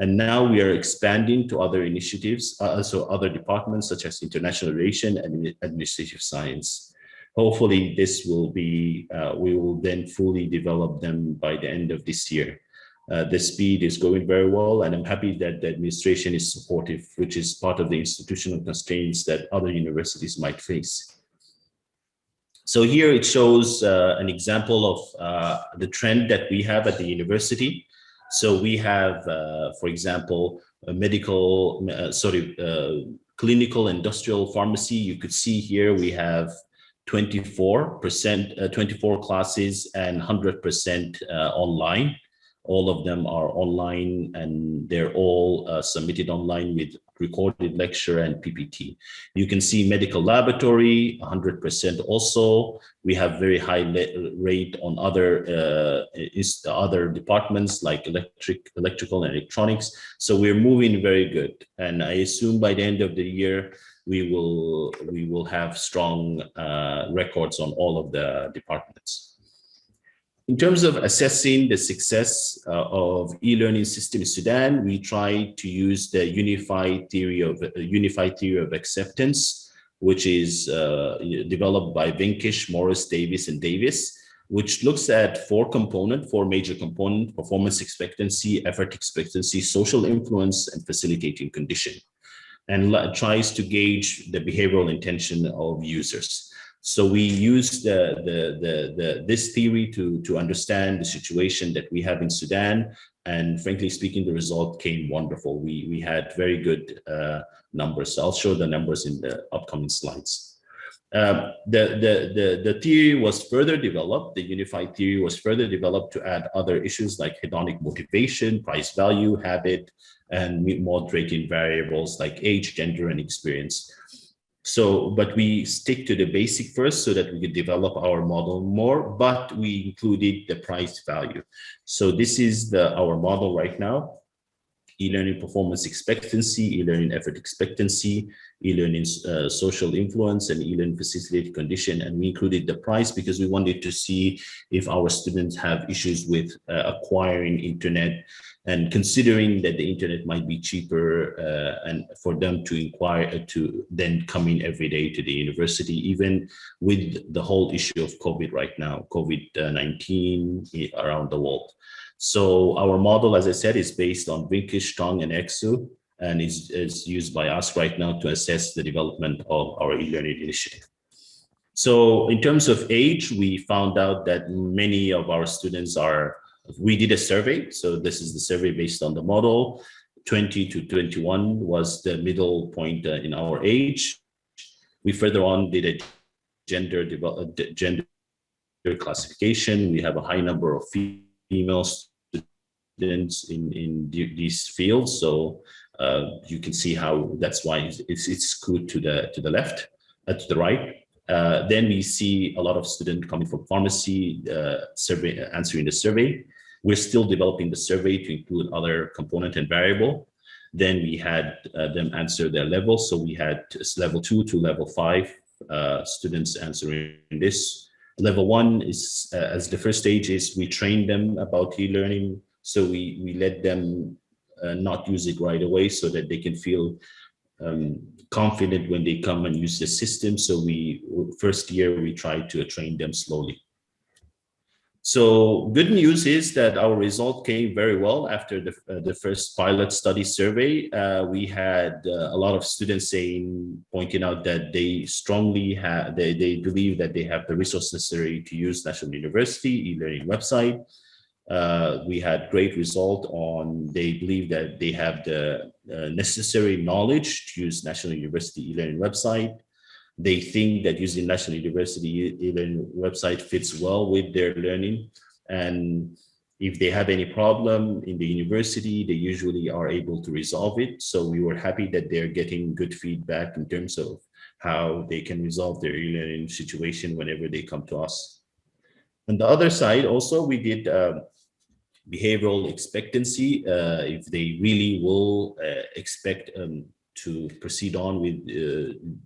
F: And now we are expanding to other initiatives, so other departments such as international relations and administrative science. Hopefully this will be, we will then fully develop them by the end of this year. The speed is going very well, and I'm happy that the administration is supportive, which is part of the institutional constraints that other universities might face. So here it shows an example of the trend that we have at the university. So we have, for example, a clinical industrial pharmacy. You could see here we have 24 classes and 100% online. All of them are online, and they're all submitted online with recorded lecture and PPT. You can see medical laboratory, 100% also. We have very high rate on other departments like electrical and electronics. So we're moving very good. And I assume by the end of the year, we will have strong records on all of the departments. In terms of assessing the success of e-learning system in Sudan, we try to use the unified theory of acceptance, which is developed by Venkish, Morris, Davis, and Davis, which looks at four major components: performance expectancy, effort expectancy, social influence, and facilitating condition, and tries to gauge the behavioral intention of users. So we use this theory to understand the situation that we have in Sudan, and frankly speaking, the result came wonderful. We had very good numbers. So I'll show the numbers in the upcoming slides. The theory was further developed. The unified theory was further developed to add other issues like hedonic motivation, price value, habit, and moderating variables like age, gender, and experience. So, but we stick to the basic first so that we could develop our model more, but we included the price value. So this is our model right now. E-learning performance expectancy, e-learning effort expectancy, e-learning social influence, and e-learning facilitated condition. And we included the price because we wanted to see if our students have issues with acquiring internet, and considering that the internet might be cheaper and for them to inquire to then come in every day to the university, even with the whole issue of COVID right now, COVID-19 around the world. So our model, as I said, is based on Vinkish, Tong, and Exu, and is used by us right now to assess the development of our e-learning initiative. So in terms of age, we found out that many of our students we did a survey. So this is the survey based on the model. 20 to 21 was the middle point in our age. We further on did a gender classification. We have a high number of female students in these fields, so you can see how that's why it's skewed to the left, to the right. Then we see a lot of students coming from pharmacy, answering the survey. We're still developing the survey to include other component and variable. Then we had them answer their level, so we had level 2 to level 5 students answering this. Level 1 is, as the first stage is, we train them about e-learning. So we let them not use it right away so that they can feel confident when they come and use the system. So first year, we try to train them slowly. So good news is that our result came very well after the first pilot study survey. We had a lot of students pointing out that they strongly they believe that they have the resource necessary to use National University e-learning website. We had great result on, they believe that they have the necessary knowledge to use National University e-learning website. They think that using National University e-learning website fits well with their learning. And if they have any problem in the university, they usually are able to resolve it. So we were happy that they're getting good feedback in terms of how they can resolve their e-learning situation whenever they come to us. On the other side, also, we did behavioral expectancy, if they really will expect to proceed on with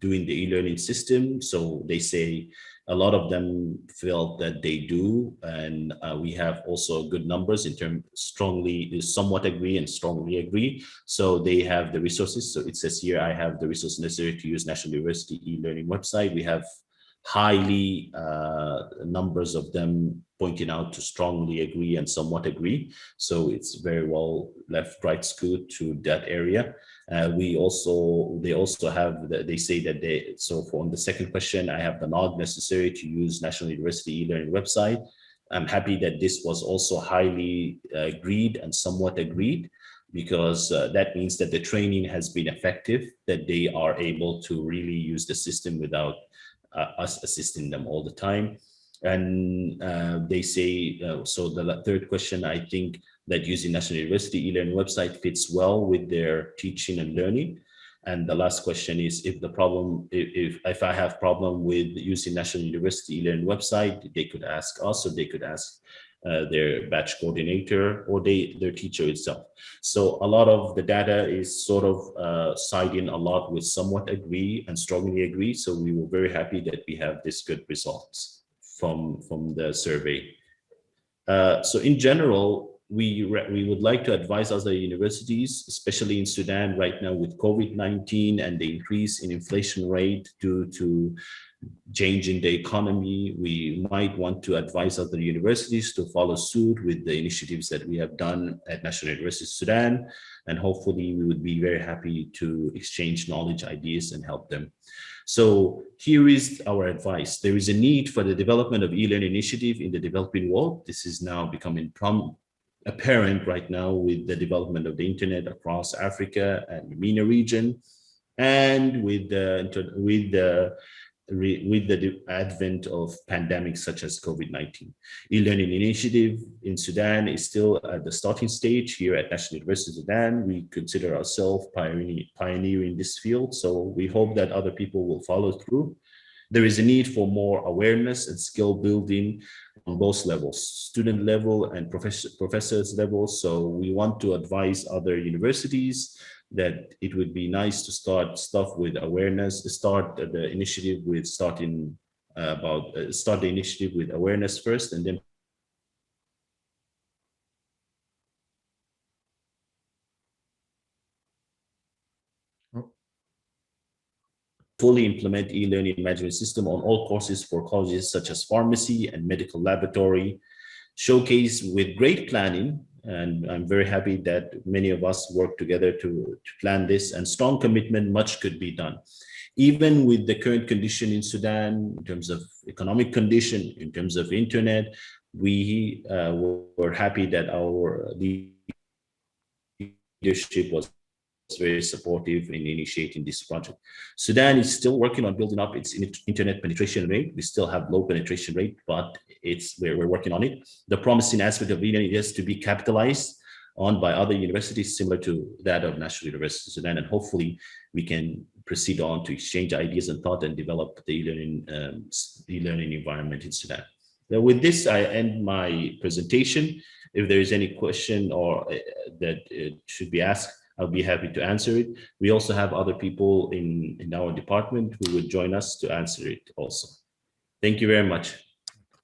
F: doing the e-learning system. So they say a lot of them felt that they do, and we have also good numbers in terms somewhat agree and strongly agree. So they have the resources. So it says here, I have the resources necessary to use National University e-learning website. We have highly numbers of them pointing out to strongly agree and somewhat agree. So it's very well left-right skewed to that area. They also have, they say that so for on the second question, I have the knowledge necessary to use National University e-learning website. I'm happy that this was also highly agreed and somewhat agreed, because that means that the training has been effective, that they are able to really use the system without us assisting them all the time. And they say, so the third question, I think that using National University e-learning website fits well with their teaching and learning. And the last question is, if I have problem with using National University e-learning website, they could ask us, or they could ask their batch coordinator or their teacher itself. So a lot of the data is sort of siding a lot with somewhat agree and strongly agree. So we were very happy that we have this good results from the survey. So in general, we would like to advise other universities, especially in Sudan right now with COVID-19 and the increase in inflation rate due to change in the economy. We might want to advise other universities to follow suit with the initiatives that we have done at National University of Sudan. And hopefully we would be very happy to exchange knowledge, ideas, and help them. So here is our advice. There is a need for the development of e-learning initiative in the developing world. This is now becoming apparent right now with the development of the internet across Africa and the MENA region, and with the with the advent of pandemics such as COVID-19. E-learning initiative in Sudan is still at the starting stage. Here at National University of Sudan, we consider ourselves pioneering this field, so we hope that other people will follow through. There is a need for more awareness and skill building on both levels, student level and professors level. So we want to advise other universities that it would be nice to start stuff with awareness, start the initiative with start the initiative with awareness first, and then fully implement e-learning management system on all courses for colleges such as pharmacy and medical laboratory, showcase with great planning. And I'm very happy that many of us work together to plan this, and strong commitment, much could be done. Even with the current condition in Sudan, in terms of economic condition, in terms of internet, we were happy that our leadership was very supportive in initiating this project. Sudan is still working on building up its internet penetration rate. We still have low penetration rate, but we're working on it. The promising aspect of e-learning is to be capitalized on by other universities similar to that of National University of Sudan, and hopefully we can proceed on to exchange ideas and thought and develop the e-learning environment in Sudan. Now, with this, I end my presentation. If there is any question or that should be asked, I'll be happy to answer it. We also have other people in our department who would join us to answer it also. Thank you very much.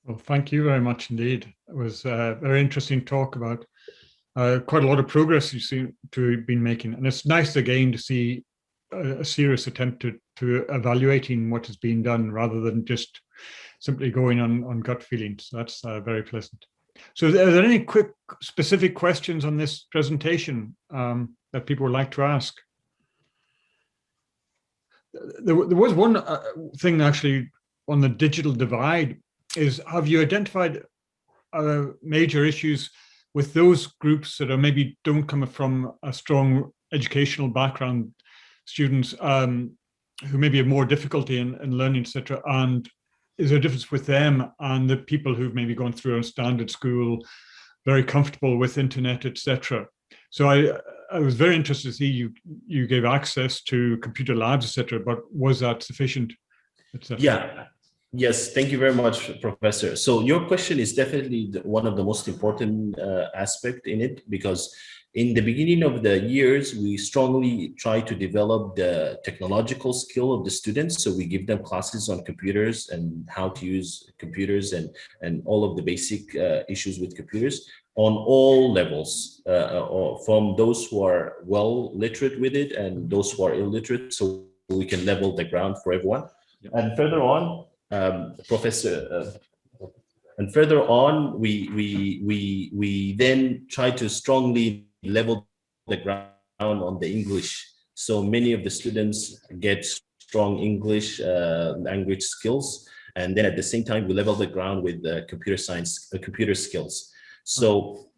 B: Well, thank you very much indeed. It was a very interesting talk about quite a lot of progress you seem to have been making. And it's nice again to see a serious attempt to evaluating what has been done rather than just simply going on gut feelings. So that's very pleasant. So are there any quick specific questions on this presentation that people would like to ask? There was one thing actually on the digital divide is, have you identified major issues with those groups that are maybe don't come from a strong educational background, students who maybe have more difficulty in learning, etc., and is there a difference with them and the people who've maybe gone through a standard school, very comfortable with internet, etc.? So I was very interested to see you gave access to computer labs, etc., but was that sufficient, etc.?
F: Yeah. Yes, thank you very much, Professor. So your question is definitely one of the most important aspect in it, because in the beginning of the years, we strongly try to develop the technological skill of the students. So we give them classes on computers and how to use computers and all of the basic issues with computers on all levels, from those who are well literate with it and those who are illiterate, so we can level the ground for everyone. Yep. And further on, and further on, we then try to strongly level the ground on the English. So many of the students get strong English language skills, and then at the same time we level the ground with computer science, computer skills. So,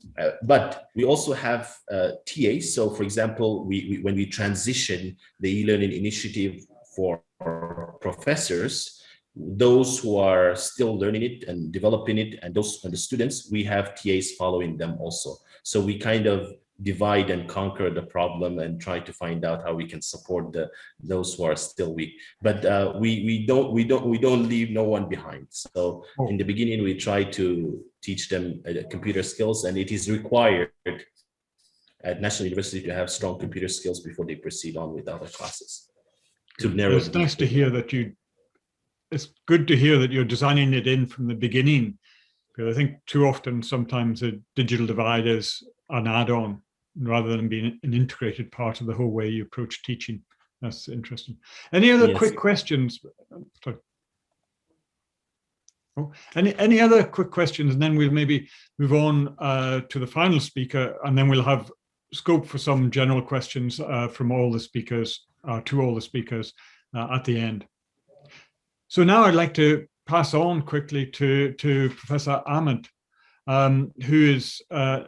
F: but we also have TAs. So, for example, when we transition the e-learning initiative for professors, those who are still learning it and developing it, and the students, we have TAs following them also. So we kind of divide and conquer the problem and try to find out how we can support those who are still weak. But we don't leave no one behind. So in the beginning, we try to teach them computer skills, and it is required at National University to have strong computer skills before they proceed on with other classes.
B: It's nice to hear that it's good to hear that you're designing it in from the beginning, because I think too often sometimes a digital divide is an add-on rather than being an integrated part of the whole way you approach teaching. That's interesting. Any other quick questions? Sorry. Oh, any other quick questions, and then we'll maybe move on to the final speaker, and then we'll have scope for some general questions from all the speakers, to all the speakers at the end. So now I'd like to pass on quickly to Professor Ahmad, who is now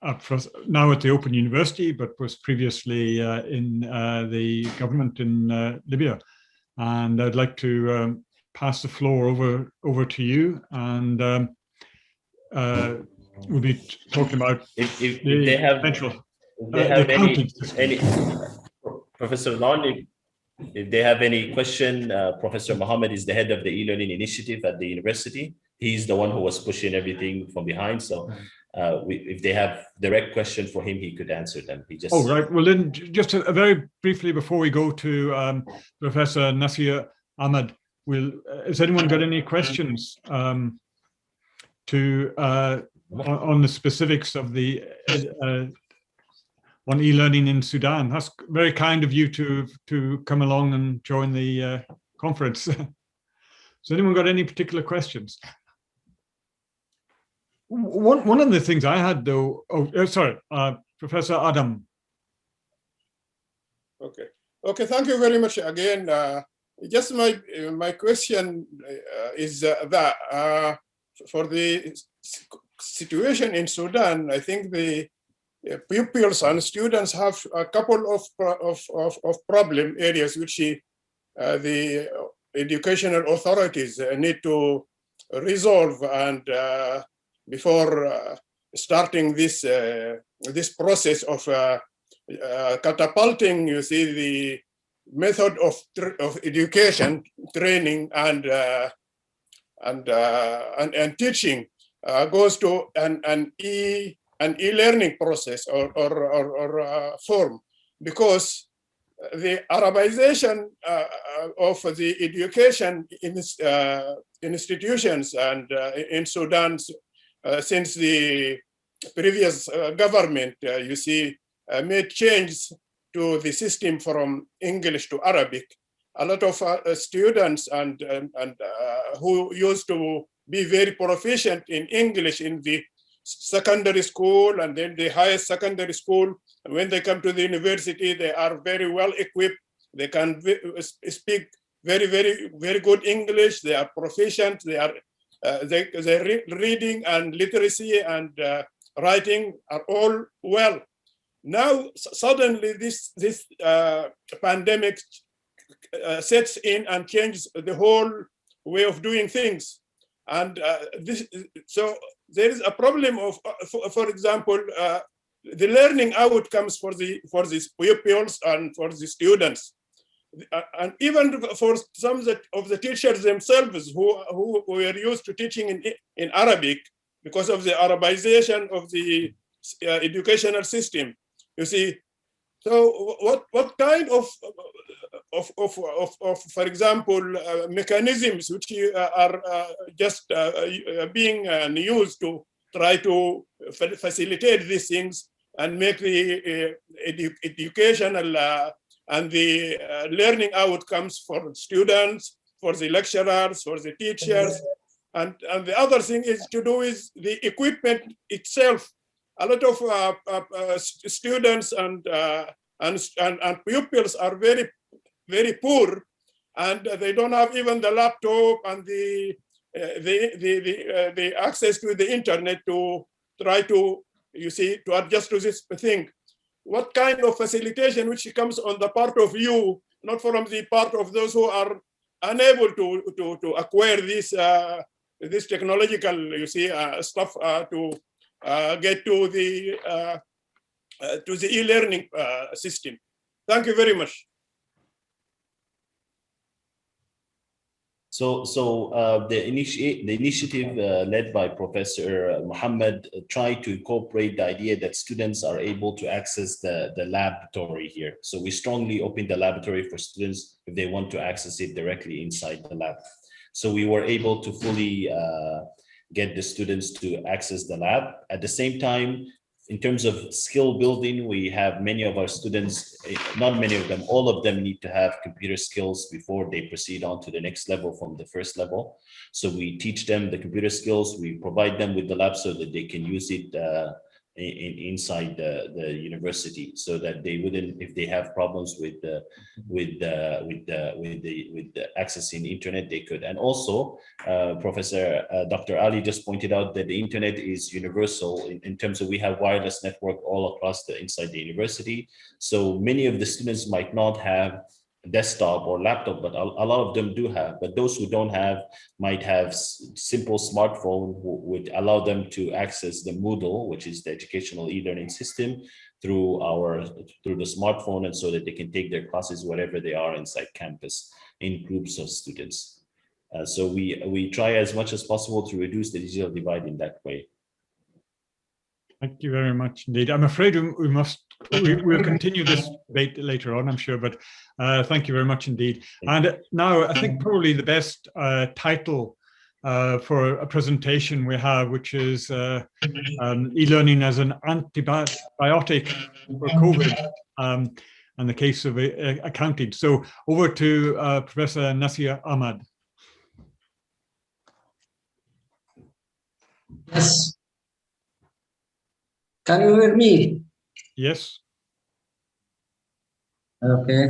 B: at the Open University, but was previously in the government in Libya. And I'd like to pass the floor over to you, and we'll be talking about
F: if they have any Professor Ronald, if they have any question, Professor Mohammed is the head of the e-learning initiative at the university. He's the one who was pushing everything from behind. So if they have direct question for him, he could answer them. He just.
B: Oh, right. Well, then just very briefly before we go to Professor Nassr Ahmad, has anyone got any questions on the specifics of the on e-learning in Sudan? That's very kind of you to come along and join the conference. Has anyone got any particular questions? One of the things I had, though, sorry, Professor Adam.
D: Okay, thank you very much again. Just my question is that for the situation in Sudan, I think the pupils and students have a couple of problem areas which the educational authorities need to resolve, and before starting this this process of catapulting, you see, the method of education, training, and teaching goes to an e-learning process or form, because the Arabization of the education institutions and in Sudan since the previous government, you see, made change to the system from English to Arabic. A lot of students and who used to be very proficient in English in the secondary school and then the highest secondary school, and when they come to the university, they are very well equipped. They can speak very good English. They are proficient. They are their reading and literacy and writing are all well. Now suddenly this pandemic sets in and changes the whole way of doing things, and so there is a problem of, for example, the learning outcomes for these pupils and for the students, and even for some of the teachers themselves who were used to teaching in Arabic because of the Arabization of the educational system. You see, so what kind of for example, mechanisms which are just being used to try to facilitate these things and make the educational and the learning outcomes for students, for the lecturers, for the teachers, and the other thing is to do with the equipment itself. A lot of students and pupils are very poor, and they don't have even the laptop and the access to the internet to try to, you see, to adjust to this thing. What kind of facilitation which comes on the part of you, not from the part of those who are unable to acquire this this technological, you see, stuff to get to the e-learning system? Thank you very much.
F: So the initiative led by Professor Mohammed tried to incorporate the idea that students are able to access the laboratory here. So we strongly open the laboratory for students if they want to access it directly inside the lab. So we were able to fully get the students to access the lab. At the same time, in terms of skill building, we have many of our students, not many of them, all of them need to have computer skills before they proceed on to the next level from the first level. So we teach them the computer skills, we provide them with the lab so that they can use it inside the university, so that they wouldn't, if they have problems with accessing the internet, they could. And also, Professor Dr. Ali just pointed out that the internet is universal in terms of we have wireless network all across inside the university. So many of the students might not have desktop or laptop, but a lot of them do have. But those who don't have might have simple smartphone would allow them to access the Moodle, which is the educational e-learning system, through the smartphone, and so that they can take their classes wherever they are inside campus in groups of students. So we try as much as possible to reduce the digital divide in that way.
B: Thank you very much indeed. I'm afraid we'll continue this debate later on, I'm sure, but thank you very much indeed. And now I think probably the best title for a presentation we have, which is e-learning as an antibiotic for COVID, and the case of accounting. So over to Professor Nassr Ahmad.
G: Yes. Can you hear me?
B: Yes.
G: Okay.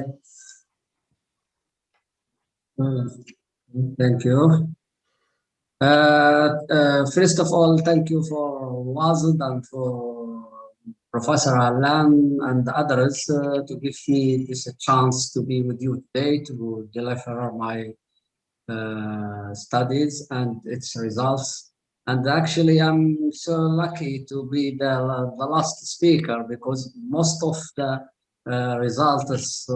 G: Thank you. First of all, thank you for Wazid and for Professor Alan and others to give me this chance to be with you today to deliver my studies and its results. And actually, I'm so lucky to be the last speaker, because most of the results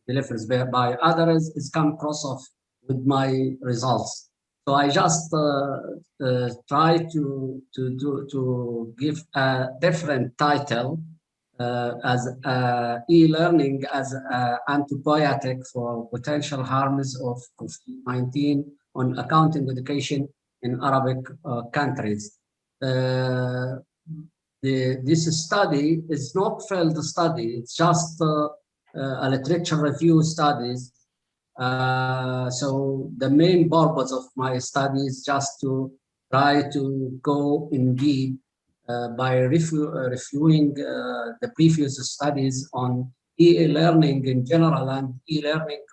G: delivered by others is come across with my results. So I just try to give a different title as e-learning as antibiotic for potential harms of COVID-19 on accounting education in Arabic countries. This study is not field study, it's just a literature review studies. So the main purpose of my study is just to try to go indeed by reviewing the previous studies on e-learning in general and e-learning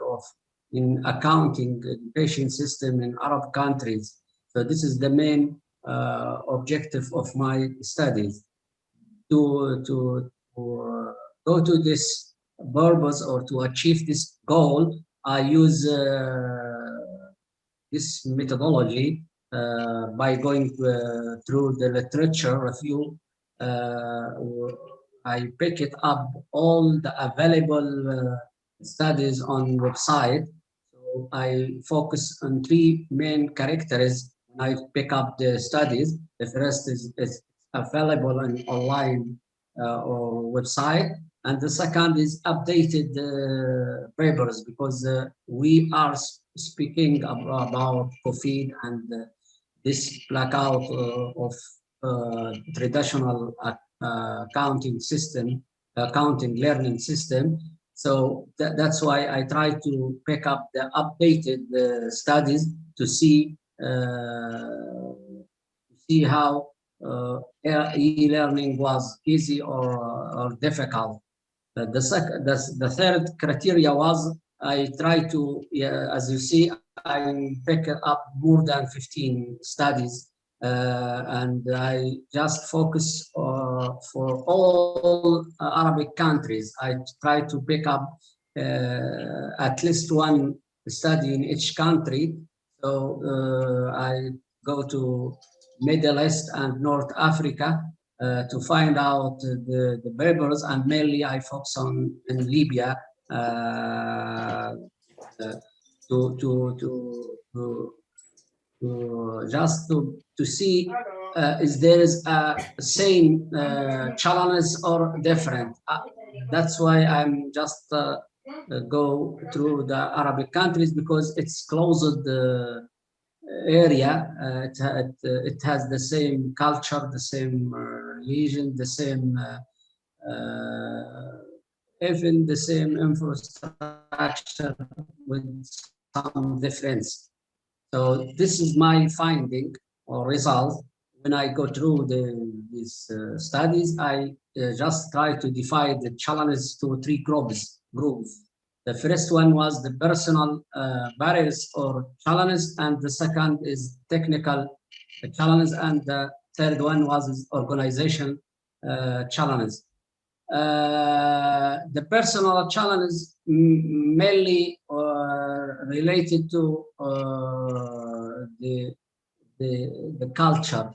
G: in accounting education system in Arab countries. So this is the main objective of my studies. To go to this purpose or to achieve this goal, I use this methodology by going through the literature review. I pick it up all the available studies on website. So I focus on three main characters when I pick up the studies. The first is available on online or website, and the second is updated papers, because we are speaking about COVID and this blackout of traditional accounting learning system. So that's why I try to pick up the updated studies to see how e-learning was easy or difficult. The third criteria was I try to, as you see, I pick up more than 15 studies, and I just focus for all Arabic countries. I try to pick up at least one study in each country. So I go to Middle East and North Africa to find out the papers, and mainly I focus in Libya to see is there is a same challenges or different. That's why I'm just go through the Arabic countries, because it's closed area. It has the same culture, the same religion, the same even the same infrastructure with some difference. So this is my finding or result. When I go through these studies, I just try to divide the challenges to three groups. The first one was the personal barriers or challenges, and the second is technical challenges, and the third one was organization challenges. The personal challenges mainly related to the culture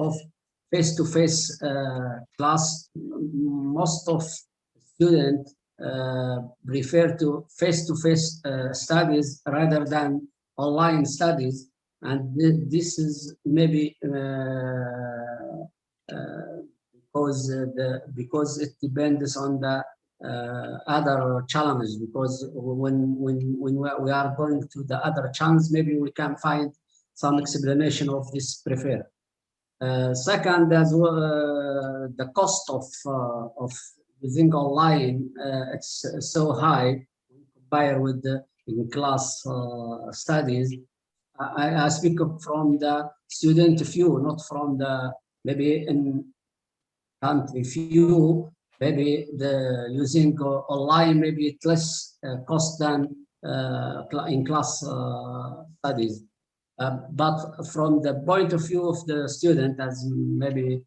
G: of face-to-face class. Most of students prefer to face-to-face studies rather than online studies, and this is maybe because it depends on the other challenges. Because when we are going to the other challenge, maybe we can find some explanation of this prefer. Second, as well, the cost of using online, it's so high compared with the in-class studies. I speak from the student view, not from the maybe in country view. Maybe the using online maybe it's less cost than in-class studies. But from the point of view of the student, as maybe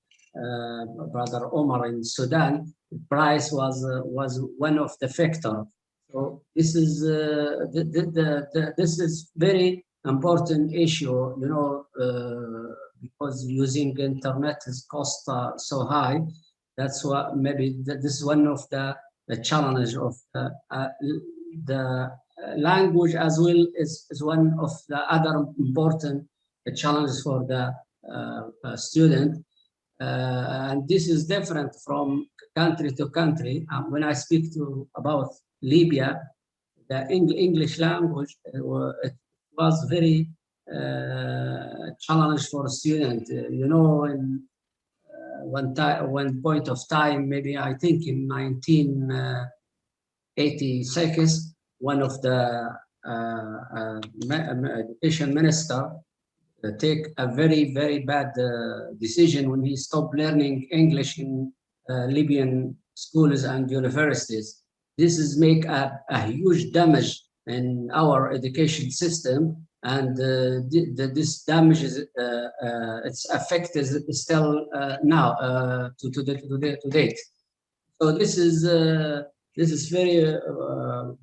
G: Brother Omer in Sudan, the price was one of the factors. So this is this is very important issue, you know, because using internet is cost so high. That's what maybe this is one of the challenge of the language as well is one of the other important challenges for the student. And this is different from country to country. When I speak about Libya, the English language, it was very challenge for students. You know, in one point of time, maybe I think in 1986, one of the education minister take a very, very bad decision when he stopped learning English in Libyan schools and universities. This is make a huge damage in our education system, and this damage is its effect is still now to date. So this is very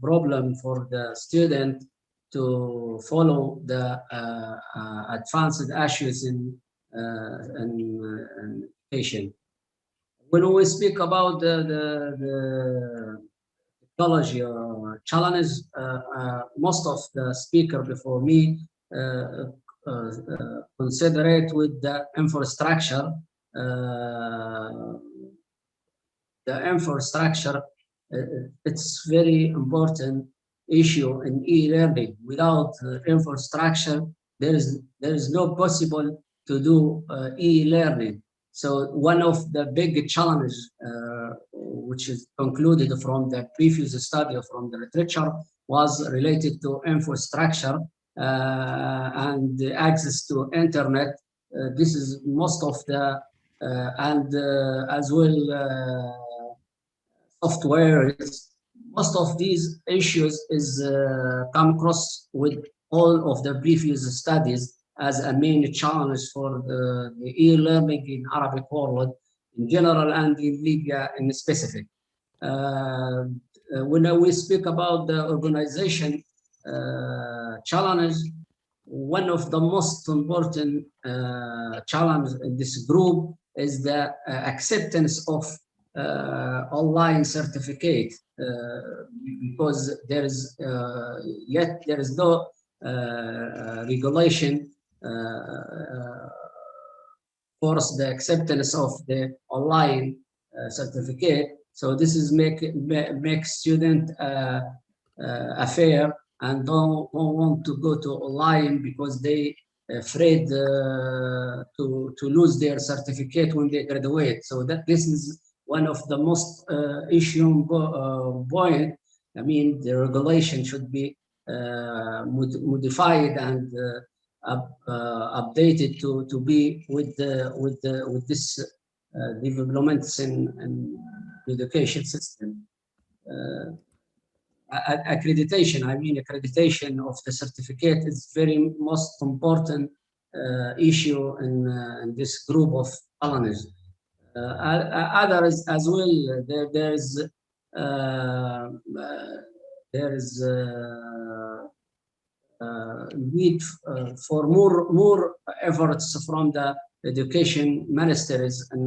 G: problem for the student to follow the advanced issues in education. When we speak about the technology challenges, most of the speaker before me consider it with the infrastructure. The infrastructure, it's very important issue in e-learning. Without infrastructure, there is no possible to do e-learning. So one of the big challenges, which is concluded from the previous study from the literature, was related to infrastructure and the access to internet. This is most of the and as well software. Most of these issues is come across with all of the previous studies as a main challenge for the e-learning in Arabic world in general and in Libya in specific. When we speak about the organization challenges, one of the most important challenges in this group is the acceptance of online certificate, because there is yet there is no regulation force the acceptance of the online certificate. So this is make student affair and don't want to go to online because they afraid to lose their certificate when they graduate. So that this is one of the most issue point. I mean, the regulation should be modified and updated to be with this developments in education system. Accreditation, I mean, accreditation of the certificate is very most important issue in this group of challenges. Others as well. There is need for more efforts from the education ministries and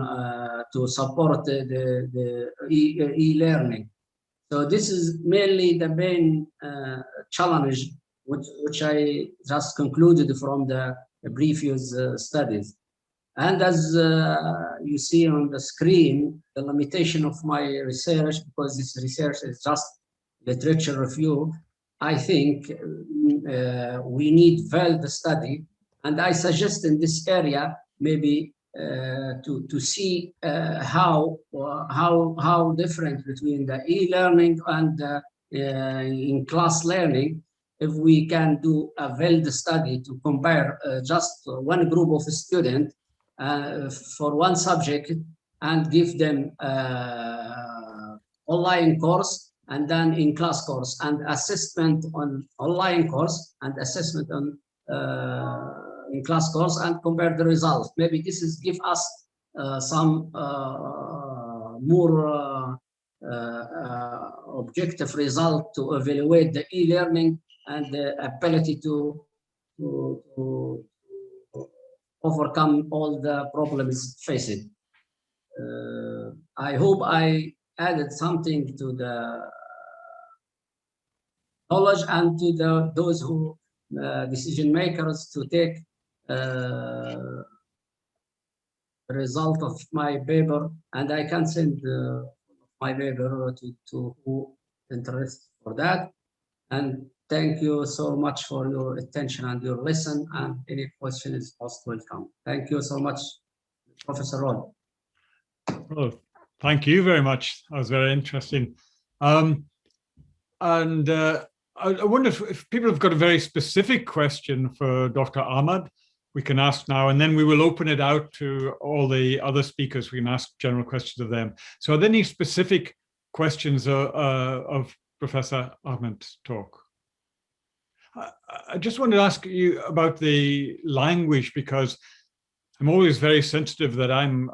G: to support the e-learning. So this is mainly the main challenge which I just concluded from the previous studies. And as you see on the screen, the limitation of my research, because this research is just literature review, I think we need further study. And I suggest in this area, maybe to see how different between the e-learning and in-class learning, if we can do a valid study to compare just one group of students for one subject and give them online course and then in-class course and assessment on online course and assessment on in-class course and compare the results. Maybe this is give us some more objective result to evaluate the e-learning and the ability to overcome all the problems faced. I hope I added something to the knowledge and to those who decision makers to take the result of my paper, and I can send my paper to who interested for that. And thank you so much for your attention and your listen, and any question is most welcome. Thank you so much, Professor Ronald.
B: Well, thank you very much. That was very interesting. I wonder if people have got a very specific question for Dr. Ahmad, we can ask now, and then we will open it out to all the other speakers. We can ask general questions of them. So are there any specific questions of Professor Ahmad's talk? I just wanted to ask you about the language, because I'm always very sensitive that I'm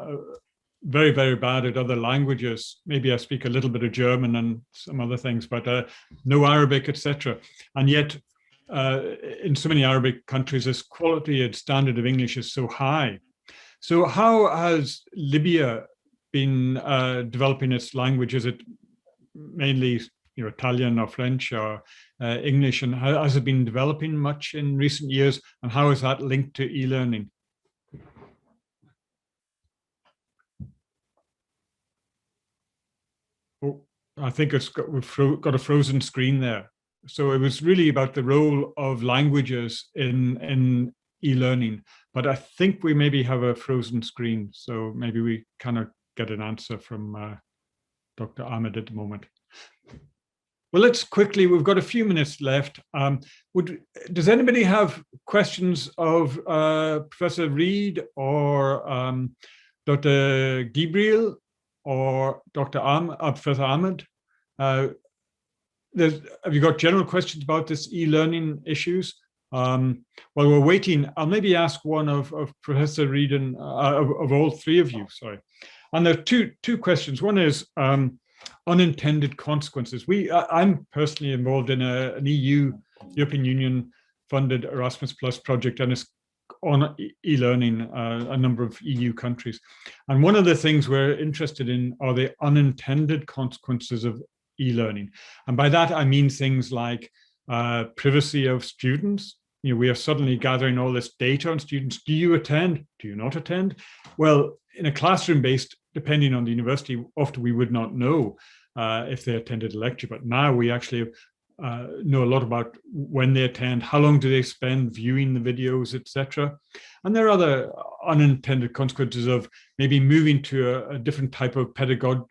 B: very, very bad at other languages. Maybe I speak a little bit of German and some other things, but no Arabic, etc. And yet, in so many Arabic countries, this quality and standard of English is so high. So how has Libya been developing its language? Is it mainly Italian or French or English? And how has it been developing much in recent years? And how is that linked to e-learning? Oh, I think we've got a frozen screen there. So it was really about the role of languages in e-learning, but I think we maybe have a frozen screen. So maybe we cannot get an answer from Dr. Ahmad at the moment. Well, let's quickly, we've got a few minutes left. Does anybody have questions of Professor Reed or Dr. Gibreel or Dr. Professor Ahmad? Have you got general questions about this e-learning issues? While we're waiting, I'll maybe ask one of Professor Reed and of all three of you, sorry. And there are two questions. One is unintended consequences. I'm personally involved in an European Union funded Erasmus Plus project, and it's on e-learning a number of EU countries. And one of the things we're interested in are the unintended consequences of e-learning. And by that, I mean things like privacy of students. We are suddenly gathering all this data on students. Do you attend? Do you not attend? Well, in a classroom-based, depending on the university, often we would not know if they attended a lecture, but now we actually know a lot about when they attend, how long do they spend viewing the videos, etc. And there are other unintended consequences of maybe moving to a different type of pedagogical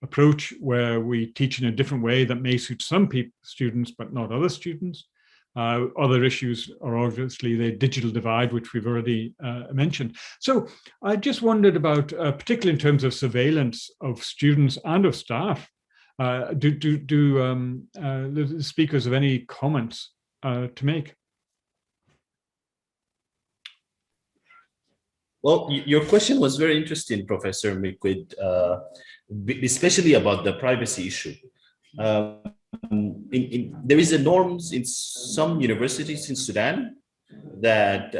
B: approach, where we teach in a different way that may suit some students, but not other students. Other issues are obviously the digital divide, which we've already mentioned. So I just wondered about, particularly in terms of surveillance of students and of staff, do the speakers have any comments to make?
F: Well, your question was very interesting, Professor McQuaid, especially about the privacy issue. There is a norms in some universities in Sudan that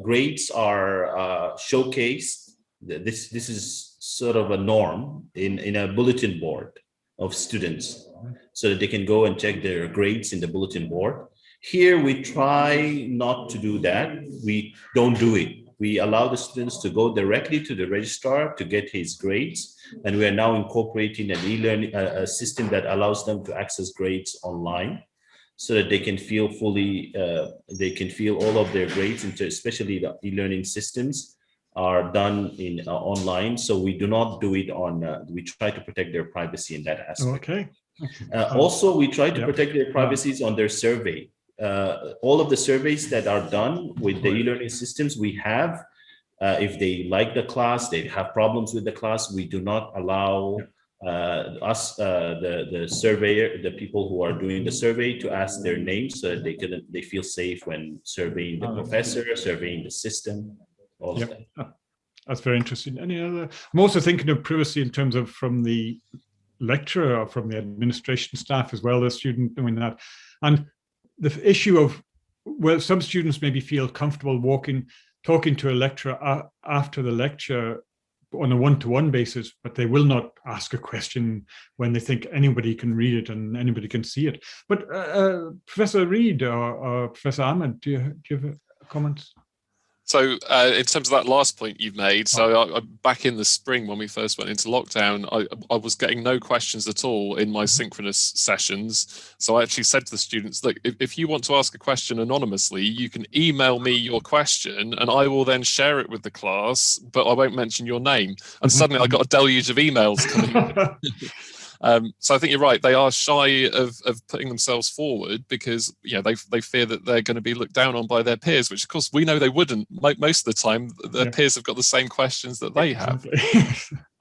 F: grades are showcased. This is sort of a norm in a bulletin board of students, so that they can go and check their grades in the bulletin board. Here, we try not to do that. We don't do it. We allow the students to go directly to the registrar to get his grades. And we are now incorporating an e-learning system that allows them to access grades online, so that they can feel fully, they can feel all of their grades, especially the e-learning systems are done in online. So we do not do it on, we try to protect their privacy in that aspect.
B: Okay.
F: Also, we try to protect their privacies on their survey. All of the surveys that are done with the e-learning systems we have, if they like the class, they have problems with the class, we do not allow the surveyor, the people who are doing the survey, to ask their names, so that they feel safe when surveying the professor, surveying the system, all of that.
B: That's very interesting. Any other? I'm also thinking of privacy in terms of from the lecturer or from the administration staff as well, the student doing that. And the issue of, well, some students maybe feel comfortable talking to a lecturer after the lecture on a one-to-one basis, but they will not ask a question when they think anybody can read it and anybody can see it. But Professor Reed or Professor Ahmad, do you have a comment?
C: So in terms of that last point you've made, so I, back in the spring when we first went into lockdown, I was getting no questions at all in my synchronous sessions. So I actually said to the students, look, if you want to ask a question anonymously, you can email me your question and I will then share it with the class, but I won't mention your name. And suddenly I got a deluge of emails coming in. So I think you're right. They are shy of putting themselves forward because they fear that they're going to be looked down on by their peers, which of course we know they wouldn't. Most of the time, their peers have got the same questions that they have.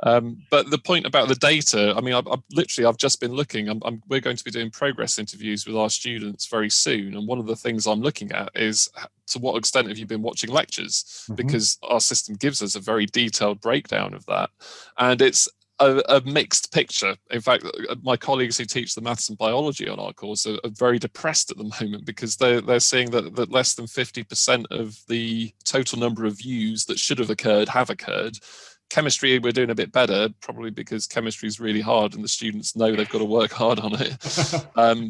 C: But the point about the data, I mean, I've just been looking. We're going to be doing progress interviews with our students very soon, and one of the things I'm looking at is to what extent have you been watching lectures? Because our system gives us a very detailed breakdown of that, and it's a mixed picture. In fact, my colleagues who teach the maths and biology on our course are very depressed at the moment because they're seeing that less than 50% of the total number of views that should have occurred have occurred. Chemistry, we're doing a bit better, probably because chemistry is really hard and the students know they've got to work hard on it.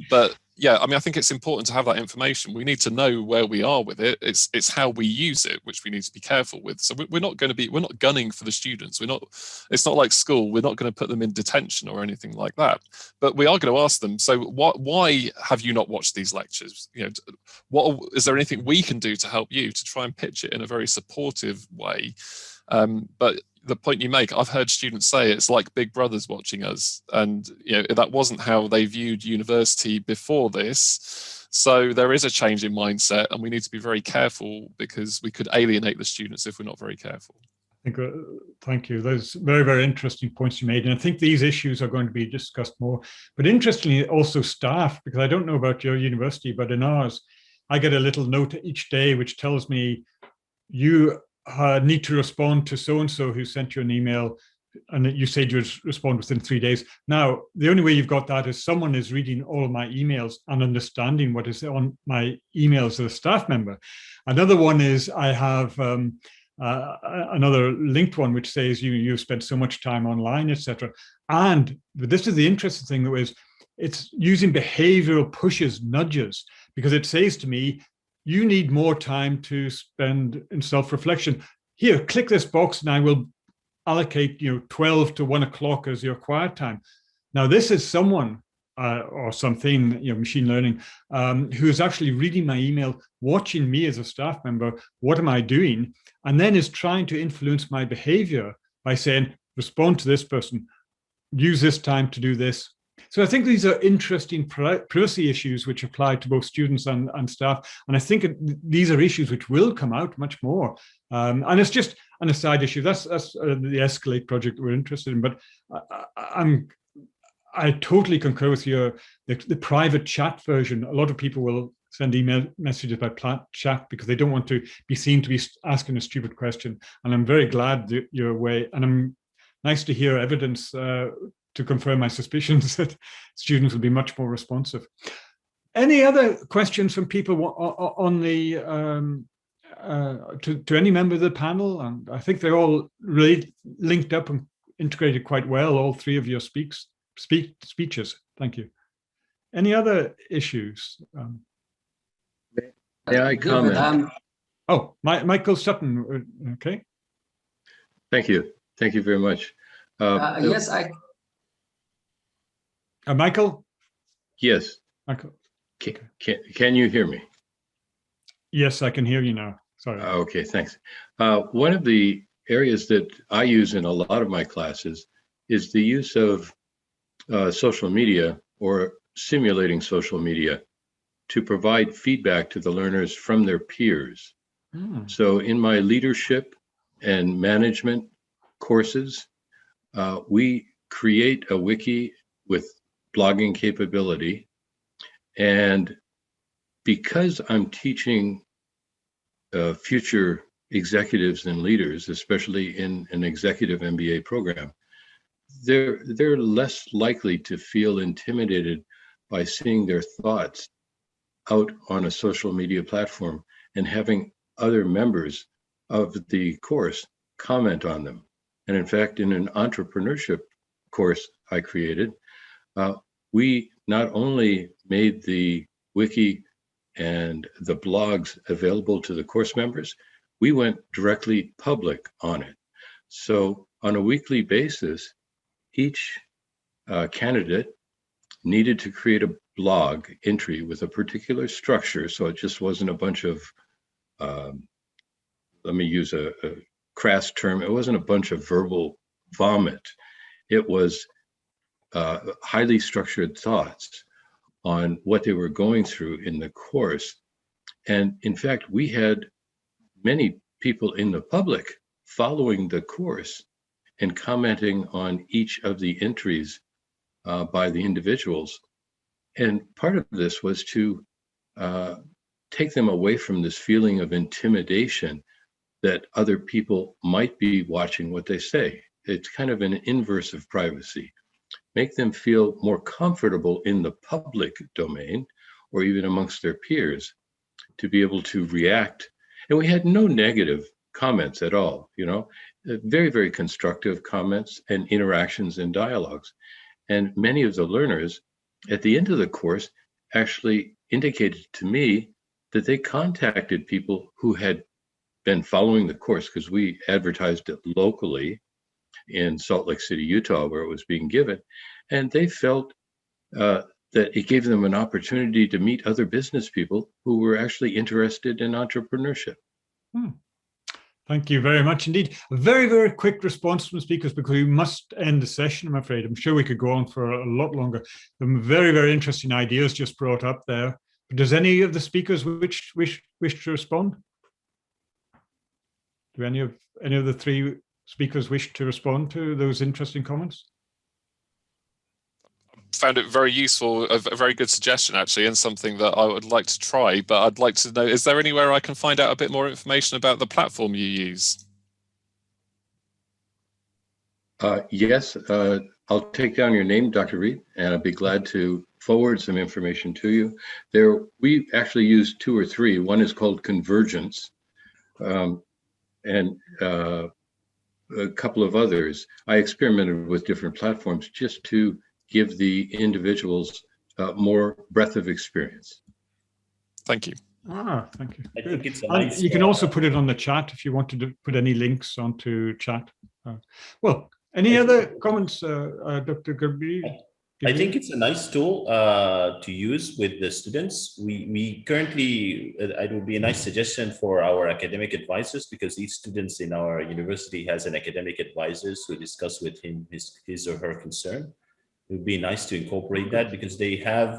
C: But yeah, I mean, I think it's important to have that information. We need to know where we are with it. It's how we use it, which we need to be careful with. So we're not gunning for the students. It's not like school. We're not going to put them in detention or anything like that. But we are going to ask them, so why have you not watched these lectures? Is there anything we can do to help you to try and pitch it in a very supportive way? But the point you make, I've heard students say it's like Big Brother's watching us, and that wasn't how they viewed university before this. So there is a change in mindset, and we need to be very careful because we could alienate the students if we're not very careful.
B: Thank you. Those very, very interesting points you made, and I think these issues are going to be discussed more. But interestingly, also staff, because I don't know about your university, but in ours, I get a little note each day which tells me you need to respond to so-and-so who sent you an email, and you said you'd respond within 3 days. Now, the only way you've got that is someone is reading all of my emails and understanding what is on my emails as a staff member. Another one is I have another linked one which says you've spent so much time online, etc. But this is the interesting thing, though, is it's using behavioral pushes, nudges, because it says to me, you need more time to spend in self-reflection. Here, click this box and I will allocate 12 to 1 o'clock as your quiet time. Now, this is someone or something, machine learning, who is actually reading my email, watching me as a staff member, what am I doing? And then is trying to influence my behavior by saying, respond to this person, use this time to do this. So I think these are interesting privacy issues which apply to both students and staff. And I think these are issues which will come out much more. And it's just an aside issue. That's the Escalate project that we're interested in. But I totally concur with the private chat version. A lot of people will send email messages by chat because they don't want to be seen to be asking a stupid question. And I'm very glad that you're away. And I'm nice to hear evidence to confirm my suspicions that students will be much more responsive. Any other questions from people on the to any member of the panel? And I think they're all really linked up and integrated quite well, all three of your speeches. Thank you. Any other issues?
H: May I comment?
B: Oh, Michael Sutton. Okay.
H: Thank you. Thank you very much.
G: Yes,
B: Michael?
H: Yes.
B: Michael.
H: Can you hear me?
B: Yes, I can hear you now. Sorry.
H: Okay, thanks. One of the areas that I use in a lot of my classes is the use of social media or simulating social media to provide feedback to the learners from their peers. So in my leadership and management courses, we create a wiki with blogging capability. And because I'm teaching future executives and leaders, especially in an executive MBA program, they're less likely to feel intimidated by seeing their thoughts out on a social media platform and having other members of the course comment on them. And in fact, in an entrepreneurship course I created, we not only made the wiki and the blogs available to the course members, we went directly public on it. So on a weekly basis, each candidate needed to create a blog entry with a particular structure. So it just wasn't a bunch of, let me use a crass term, it wasn't a bunch of verbal vomit. It was highly structured thoughts on what they were going through in the course. And in fact, we had many people in the public following the course and commenting on each of the entries by the individuals. And part of this was to take them away from this feeling of intimidation that other people might be watching what they say. It's kind of an inverse of privacy. Make them feel more comfortable in the public domain or even amongst their peers to be able to react. And we had no negative comments at all, you know, very, very constructive comments and interactions and dialogues. And many of the learners at the end of the course actually indicated to me that they contacted people who had been following the course, because we advertised it locally in Salt Lake City, Utah, where it was being given. And they felt that it gave them an opportunity to meet other business people who were actually interested in entrepreneurship.
B: Thank you very much indeed. A very, very quick response from speakers because we must end the session, I'm afraid. I'm sure we could go on for a lot longer. Some very, very interesting ideas just brought up there. But does any of the speakers wish to respond? Do any of the three speakers wish to respond to those interesting comments?
C: Found it very useful, a very good suggestion actually, and something that I would like to try, but I'd like to know, is there anywhere I can find out a bit more information about the platform you use?
H: Yes, I'll take down your name, Dr. Reed, and I'd be glad to forward some information to you. We actually use 2 or 3. One is called Convergence, and a couple of others. I experimented with different platforms just to give the individuals more breadth of experience.
C: Thank you.
B: Thank you.
F: I think it's a nice,
B: you can also put it on the chat if you want to put any links onto chat. Well, any other comments, Dr. Gibreel?
F: I think it's a nice tool to use with the students. We currently, it would be a nice suggestion for our academic advisors, because each students in our university has an academic advisors who discuss with him his or her concern. It would be nice to incorporate that, because they have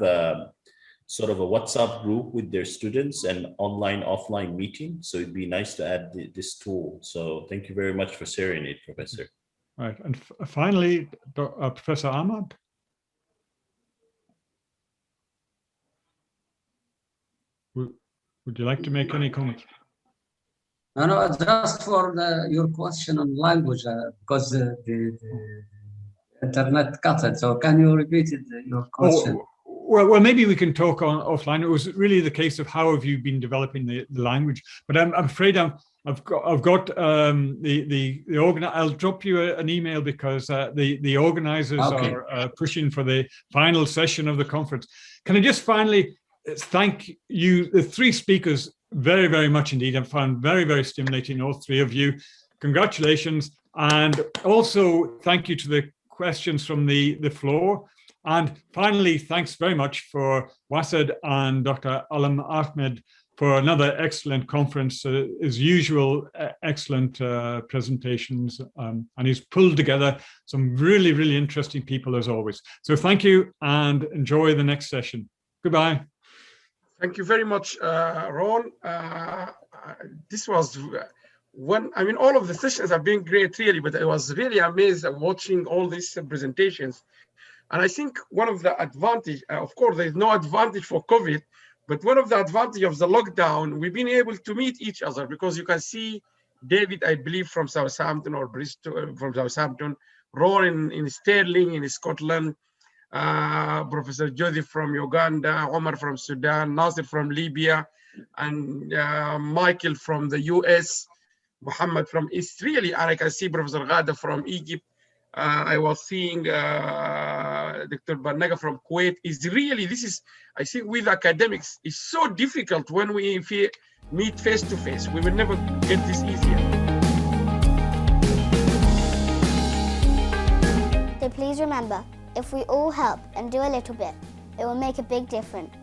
F: sort of a WhatsApp group with their students and online, offline meeting. So it'd be nice to add this tool. So thank you very much for sharing it, Professor.
B: Right, and finally, Professor Ahmad. Would you like to make any comments?
G: No, just for your question on language, because the internet cut it. So can you repeat it, your question?
B: Well, maybe we can talk offline. It was really the case of how have you been developing the language. But I'm afraid I've got the organizer. I'll drop you an email because the organizers are pushing for the final session of the conference. Can I just finally thank you, the three speakers, very, very much indeed. I found very, very stimulating, all three of you. Congratulations. And also thank you to the questions from the floor. And finally, thanks very much for Wased and Dr. Alam Ahmed for another excellent conference. As usual, excellent presentations. And he's pulled together some really, really interesting people as always. So thank you and enjoy the next session. Goodbye.
A: Thank you very much, Ron. This was all of the sessions have been great, really, but I was really amazed at watching all these presentations. And I think one of the advantage, of course, there's no advantage for COVID, but one of the advantage of the lockdown, we've been able to meet each other because you can see David, I believe, from Southampton or Bristol, from Southampton, Ron in Stirling in Scotland, Professor Joseph from Uganda, Omer from Sudan, Nassr from Libya, and Michael from the US, Muhammad from East, really, and I can see Professor Ghada from Egypt. I was seeing Dr. Barnaga from Kuwait. I think with academics, it's so difficult when we meet face to face. We will never get this easier.
I: So please remember, if we all help and do a little bit, it will make a big difference.